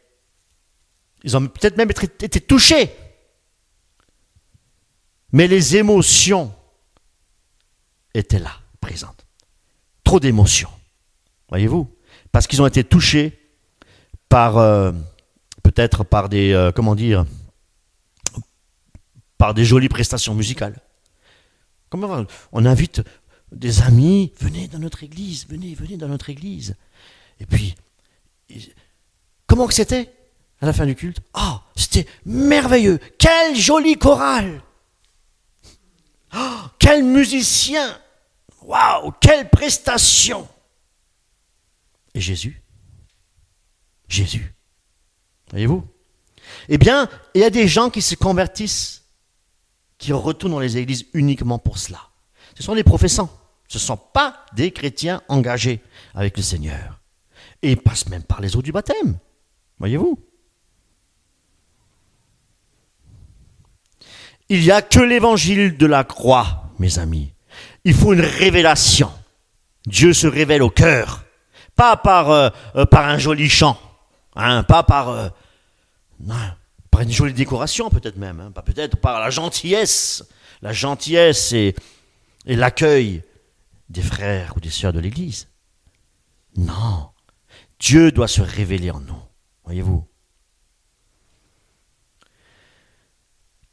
ils ont peut-être même été touchés. Mais les émotions étaient là, présentes. Trop d'émotions. Voyez-vous? Parce qu'ils ont été touchés par, peut-être par des, par des jolies prestations musicales. Comment on invite des amis, venez dans notre église, venez dans notre église. Et puis, comment que c'était à la fin du culte? Ah, c'était merveilleux, quel joli choral! Oh, quel musicien! Waouh, quelle prestation! Et Jésus? Voyez-vous? Eh bien, il y a des gens qui se convertissent, qui retournent dans les églises uniquement pour cela. Ce sont des professants. Ce ne sont pas des chrétiens engagés avec le Seigneur. Et ils passent même par les eaux du baptême. Voyez-vous? Il n'y a que l'évangile de la croix, mes amis. Il faut une révélation. Dieu se révèle au cœur. Pas par un joli chant. Hein, pas par une jolie décoration peut-être même. Hein, pas peut-être par la gentillesse. La gentillesse et l'accueil des frères ou des sœurs de l'Église. Non. Dieu doit se révéler en nous. Voyez-vous?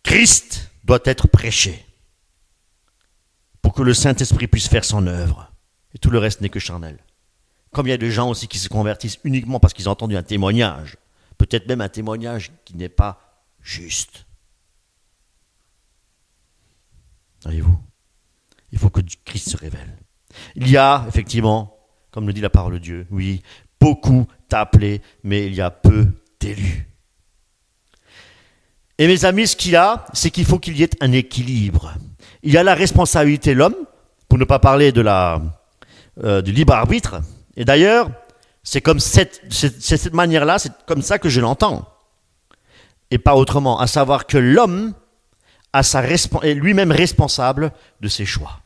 Christ doit être prêché pour que le Saint-Esprit puisse faire son œuvre. Et tout le reste n'est que charnel. Comme il y a des gens aussi qui se convertissent uniquement parce qu'ils ont entendu un témoignage, peut-être même un témoignage qui n'est pas juste. Voyez-vous? Il faut que Christ se révèle. Il y a, effectivement, comme le dit la parole de Dieu, oui, beaucoup d'appelés, mais il y a peu d'élus. Et mes amis, ce qu'il y a, c'est qu'il faut qu'il y ait un équilibre. Il y a la responsabilité de l'homme, pour ne pas parler de du libre arbitre. Et d'ailleurs, c'est comme cette manière-là, c'est comme ça que je l'entends. Et pas autrement, à savoir que l'homme est lui-même responsable de ses choix.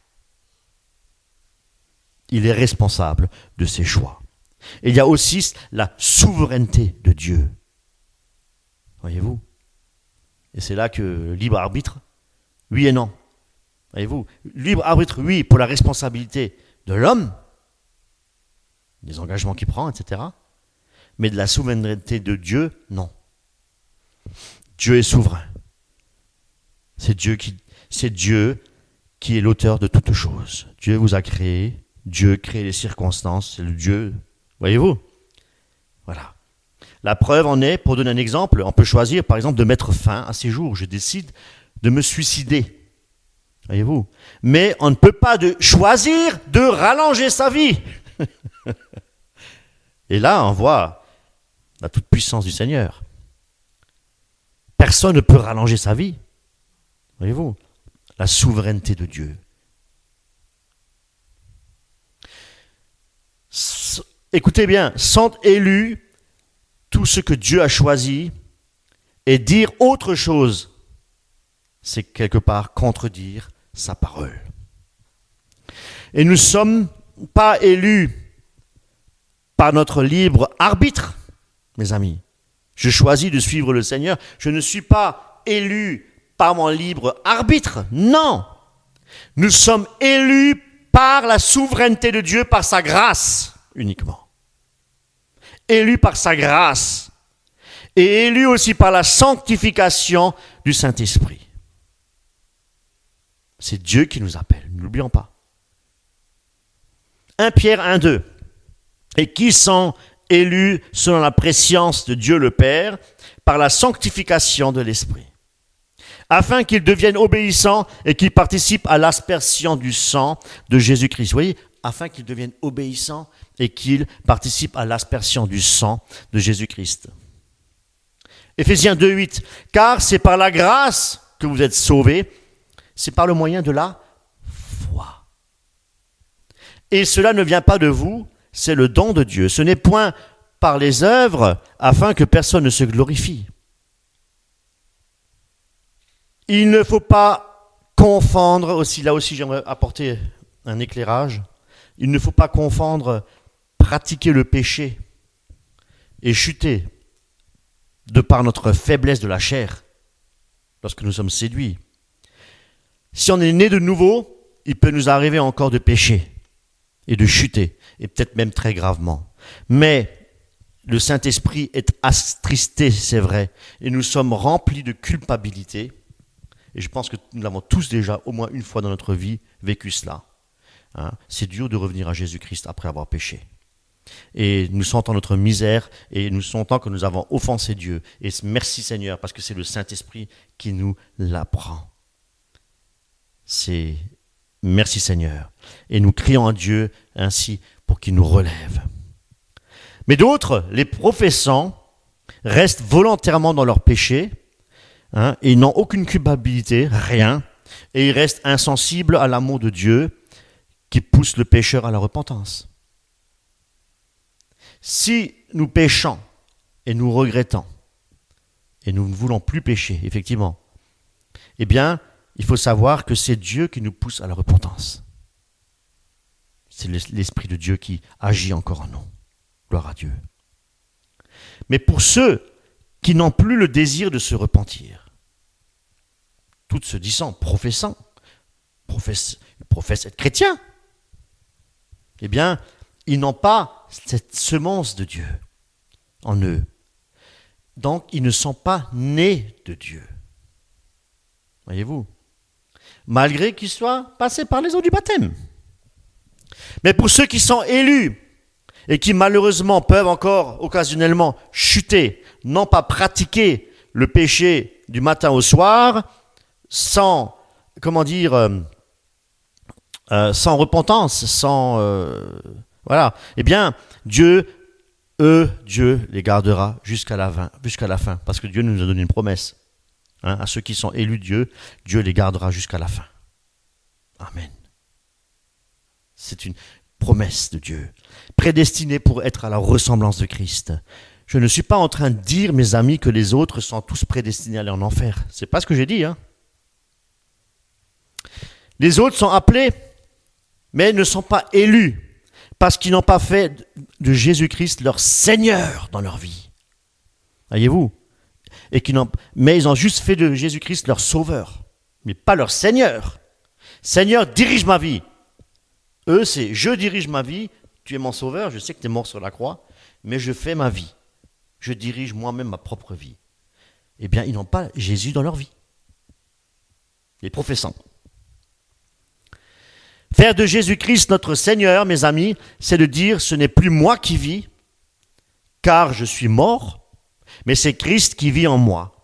Il est responsable de ses choix. Et il y a aussi la souveraineté de Dieu. Voyez-vous? Et c'est là que libre arbitre, oui et non. Voyez-vous? Libre arbitre, oui, pour la responsabilité de l'homme, des engagements qu'il prend, etc. Mais de la souveraineté de Dieu, non. Dieu est souverain. C'est Dieu qui est l'auteur de toutes choses. Dieu vous a créé, Dieu crée les circonstances, c'est le Dieu. Voyez-vous? Voilà. La preuve en est, pour donner un exemple, on peut choisir par exemple de mettre fin à ces jours. Je décide de me suicider. Voyez-vous? Mais on ne peut pas choisir de rallonger sa vie. Et là, on voit la toute-puissance du Seigneur. Personne ne peut rallonger sa vie. Voyez-vous? La souveraineté de Dieu. Écoutez bien, sont élus tout ce que Dieu a choisi et dire autre chose, c'est quelque part contredire sa parole. Et nous ne sommes pas élus par notre libre arbitre, mes amis. Je choisis de suivre le Seigneur. Je ne suis pas élu par mon libre arbitre. Non. Nous sommes élus par la souveraineté de Dieu, par sa grâce uniquement. Élus par sa grâce. Et élus aussi par la sanctification du Saint-Esprit. C'est Dieu qui nous appelle, n'oublions pas. 1 Pierre 1,2. Et qui sont élus selon la préscience de Dieu le Père, par la sanctification de l'Esprit, afin qu'ils deviennent obéissants et qu'ils participent à l'aspersion du sang de Jésus-Christ. Vous voyez, afin qu'ils deviennent obéissants et qu'ils participent à l'aspersion du sang de Jésus-Christ. Éphésiens 2,8. Car c'est par la grâce que vous êtes sauvés, c'est par le moyen de la foi. Et cela ne vient pas de vous, c'est le don de Dieu. Ce n'est point par les œuvres, afin que personne ne se glorifie. Il ne faut pas confondre, là aussi j'aimerais apporter un éclairage, il ne faut pas confondre pratiquer le péché et chuter de par notre faiblesse de la chair lorsque nous sommes séduits. Si on est né de nouveau, il peut nous arriver encore de pécher et de chuter, et peut-être même très gravement. Mais le Saint-Esprit est attristé, c'est vrai, et nous sommes remplis de culpabilité. Et je pense que nous l'avons tous déjà, au moins une fois dans notre vie, vécu cela. Hein? C'est dur de revenir à Jésus-Christ après avoir péché. Et nous sentons notre misère, et nous sentons que nous avons offensé Dieu. Et merci Seigneur, parce que c'est le Saint-Esprit qui nous l'apprend. C'est merci Seigneur. Et nous crions à Dieu ainsi pour qu'il nous relève. Mais d'autres, les professants, restent volontairement dans leur péché, hein, et ils n'ont aucune culpabilité, rien, et ils restent insensibles à l'amour de Dieu qui pousse le pécheur à la repentance. Si nous péchons et nous regrettons, et nous ne voulons plus pécher, effectivement, eh bien, il faut savoir que c'est Dieu qui nous pousse à la repentance. C'est l'Esprit de Dieu qui agit encore en nous. Gloire à Dieu. Mais pour ceux qui n'ont plus le désir de se repentir, tout se disant, professent être chrétiens, eh bien, ils n'ont pas cette semence de Dieu en eux. Donc, ils ne sont pas nés de Dieu. Voyez-vous? Malgré qu'ils soient passés par les eaux du baptême. Mais pour ceux qui sont élus et qui malheureusement peuvent encore occasionnellement chuter, non pas pratiquer le péché du matin au soir, sans repentance, voilà, eh bien, Dieu les gardera jusqu'à la fin, parce que Dieu nous a donné une promesse. Hein, à ceux qui sont élus de Dieu les gardera jusqu'à la fin. Amen. C'est une promesse de Dieu, prédestinée pour être à la ressemblance de Christ. Je ne suis pas en train de dire, mes amis, que les autres sont tous prédestinés à aller en enfer. C'est pas ce que j'ai dit. Hein. Les autres sont appelés, mais ne sont pas élus, parce qu'ils n'ont pas fait de Jésus-Christ leur Seigneur dans leur vie. Voyez-vous? Mais ils ont juste fait de Jésus-Christ leur Sauveur, mais pas leur Seigneur. Seigneur, dirige ma vie. Eux, c'est je dirige ma vie, tu es mon Sauveur, je sais que tu es mort sur la croix, mais je fais ma vie. Je dirige moi-même ma propre vie. Eh bien, ils n'ont pas Jésus dans leur vie. Les professants. Faire de Jésus-Christ notre Seigneur, mes amis, c'est de dire, ce n'est plus moi qui vis, car je suis mort, mais c'est Christ qui vit en moi.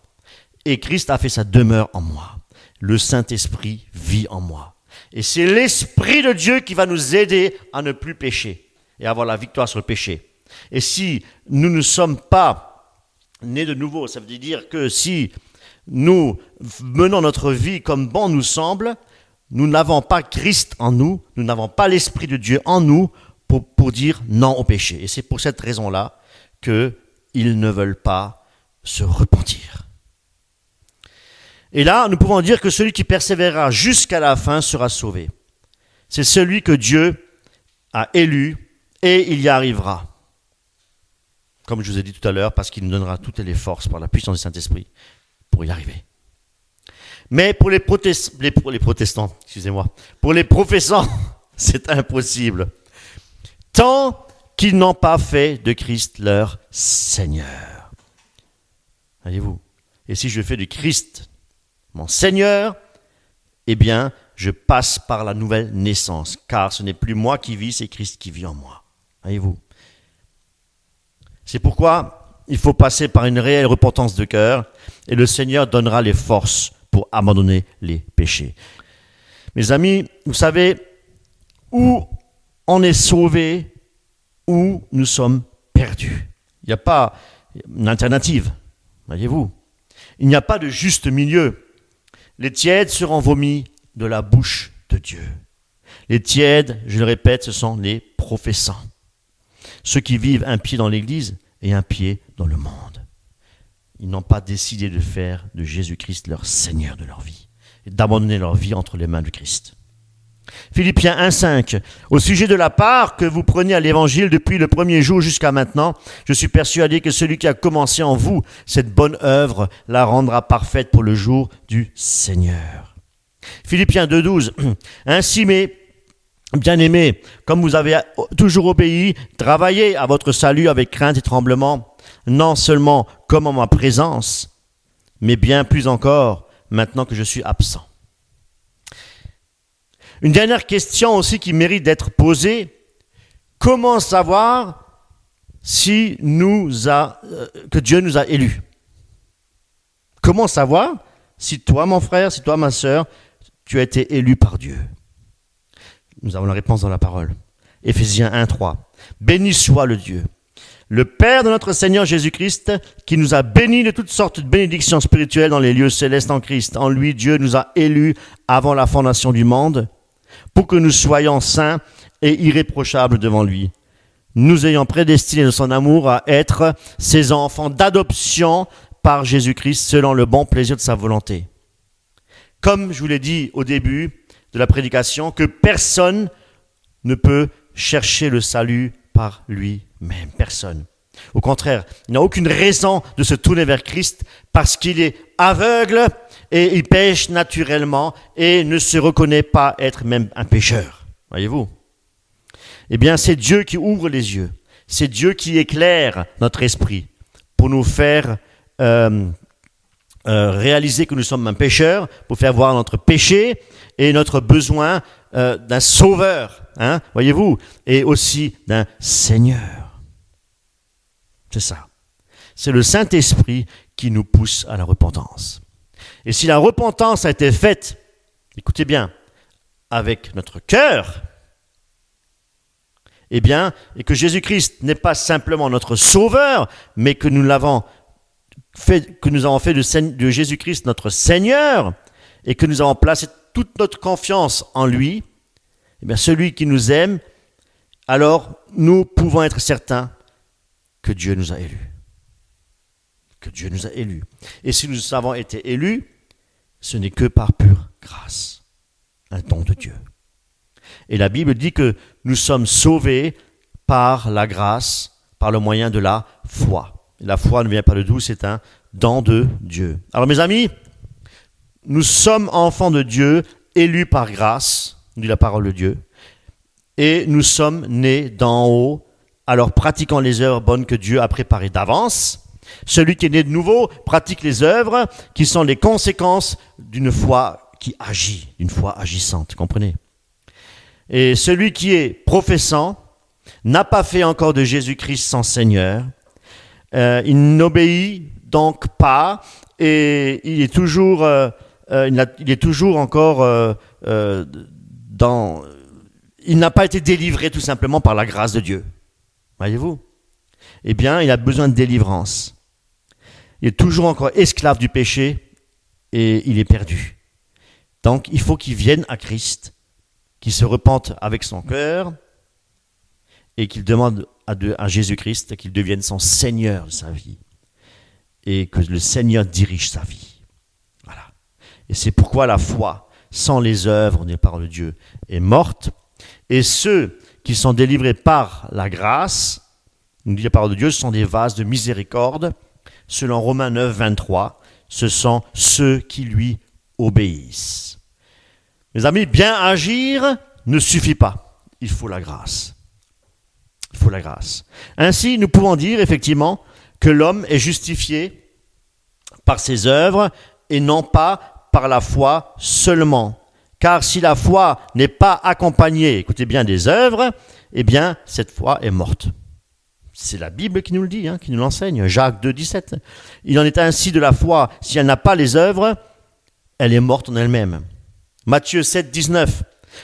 Et Christ a fait sa demeure en moi. Le Saint-Esprit vit en moi. Et c'est l'Esprit de Dieu qui va nous aider à ne plus pécher et avoir la victoire sur le péché. Et si nous ne sommes pas nés de nouveau, ça veut dire que si nous menons notre vie comme bon nous semble, nous n'avons pas Christ en nous, nous n'avons pas l'Esprit de Dieu en nous pour dire non au péché. Et c'est pour cette raison-là qu'ils ne veulent pas se repentir. Et là, nous pouvons dire que celui qui persévérera jusqu'à la fin sera sauvé. C'est celui que Dieu a élu et il y arrivera. Comme je vous ai dit tout à l'heure, parce qu'il nous donnera toutes les forces par la puissance du Saint-Esprit pour y arriver. Mais pour les protestants, pour les professants, c'est impossible. Tant qu'ils n'ont pas fait de Christ leur Seigneur. Voyez-vous? Et si je fais de Christ mon Seigneur, eh bien, je passe par la nouvelle naissance, car ce n'est plus moi qui vis, c'est Christ qui vit en moi. Voyez-vous? C'est pourquoi il faut passer par une réelle repentance de cœur, et le Seigneur donnera les forces pour abandonner les péchés. Mes amis, vous savez, où on est sauvé, où nous sommes perdus. Il n'y a pas une alternative, voyez-vous. Il n'y a pas de juste milieu. Les tièdes seront vomis de la bouche de Dieu. Les tièdes, je le répète, ce sont les professants. Ceux qui vivent un pied dans l'Église et un pied dans le monde. ils n'ont pas décidé de faire de Jésus-Christ leur Seigneur de leur vie, et d'abandonner leur vie entre les mains du Christ. Philippiens 1,5. Au sujet de la part que vous prenez à l'Évangile depuis le premier jour jusqu'à maintenant, je suis persuadé que celui qui a commencé en vous cette bonne œuvre la rendra parfaite pour le jour du Seigneur. Philippiens 2,12. Ainsi, mes bien-aimés, comme vous avez toujours obéi, travaillez à votre salut avec crainte et tremblement, non seulement comme en ma présence, mais bien plus encore maintenant que je suis absent. Une dernière question aussi qui mérite d'être posée. Comment savoir que Dieu nous a élus? Comment savoir si toi, mon frère, si toi, ma sœur, tu as été élu par Dieu? Nous avons la réponse dans la parole. Éphésiens 1,3. Béni soit le Dieu, le Père de notre Seigneur Jésus-Christ, qui nous a bénis de toutes sortes de bénédictions spirituelles dans les lieux célestes en Christ. En lui, Dieu nous a élus avant la fondation du monde, pour que nous soyons saints et irréprochables devant lui, nous ayant prédestinés de son amour à être ses enfants d'adoption par Jésus-Christ selon le bon plaisir de sa volonté. Comme je vous l'ai dit au début de la prédication, que personne ne peut chercher le salut par lui-même. Personne. Au contraire, il n'a aucune raison de se tourner vers Christ parce qu'il est aveugle et il pêche naturellement et ne se reconnaît pas être même un pécheur. Voyez-vous? Eh bien, c'est Dieu qui ouvre les yeux. C'est Dieu qui éclaire notre esprit pour nous faire réaliser que nous sommes un pécheur, pour faire voir notre péché et notre besoin d'un sauveur, voyez-vous, et aussi d'un Seigneur. C'est ça. C'est le Saint-Esprit qui nous pousse à la repentance. Et si la repentance a été faite, écoutez bien, avec notre cœur, eh bien, et que Jésus-Christ n'est pas simplement notre sauveur, mais que nous avons fait de Jésus-Christ notre Seigneur, et que nous avons placé toute notre confiance en lui, eh bien, celui qui nous aime, alors nous pouvons être certains que Dieu nous a élus. Que Dieu nous a élus. Et si nous avons été élus, ce n'est que par pure grâce, un don de Dieu. Et la Bible dit que nous sommes sauvés par la grâce, par le moyen de la foi. Et la foi ne vient pas de d'où, c'est un don de Dieu. Alors mes amis, nous sommes enfants de Dieu, élus par grâce, dit la parole de Dieu, et nous sommes nés d'en haut, alors pratiquant les œuvres bonnes que Dieu a préparées d'avance. Celui qui est né de nouveau pratique les œuvres qui sont les conséquences d'une foi qui agit, d'une foi agissante, comprenez? Et celui qui est professant n'a pas fait encore de Jésus-Christ son Seigneur. Il n'obéit donc pas et il est toujours encore il n'a pas été délivré tout simplement par la grâce de Dieu. Voyez-vous? Eh bien, il a besoin de délivrance. Il est toujours encore esclave du péché et il est perdu. Donc, il faut qu'il vienne à Christ, qu'il se repente avec son cœur et qu'il demande à Jésus-Christ qu'il devienne son Seigneur de sa vie et que le Seigneur dirige sa vie. Voilà. Et c'est pourquoi la foi, sans les œuvres des paroles de Dieu, est morte. Et ceux qui sont délivrés par la grâce, nous dit la parole de Dieu, ce sont des vases de miséricorde. Selon Romains 9, 23, ce sont ceux qui lui obéissent. Mes amis, bien agir ne suffit pas. Il faut la grâce. Il faut la grâce. Ainsi, nous pouvons dire effectivement que l'homme est justifié par ses œuvres et non pas par la foi seulement. Car si la foi n'est pas accompagnée, écoutez bien, des œuvres, eh bien, cette foi est morte. C'est la Bible qui nous le dit, qui nous l'enseigne. Jacques 2, 17. Il en est ainsi de la foi. Si elle n'a pas les œuvres, elle est morte en elle-même. Matthieu 7, 19.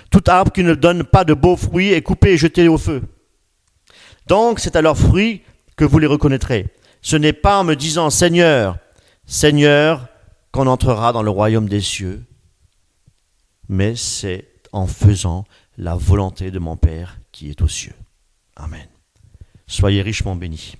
Tout arbre qui ne donne pas de beaux fruits est coupé et jeté au feu. Donc, c'est à leurs fruits que vous les reconnaîtrez. Ce n'est pas en me disant Seigneur, Seigneur, qu'on entrera dans le royaume des cieux, mais c'est en faisant la volonté de mon Père qui est aux cieux. Amen. Soyez richement bénis.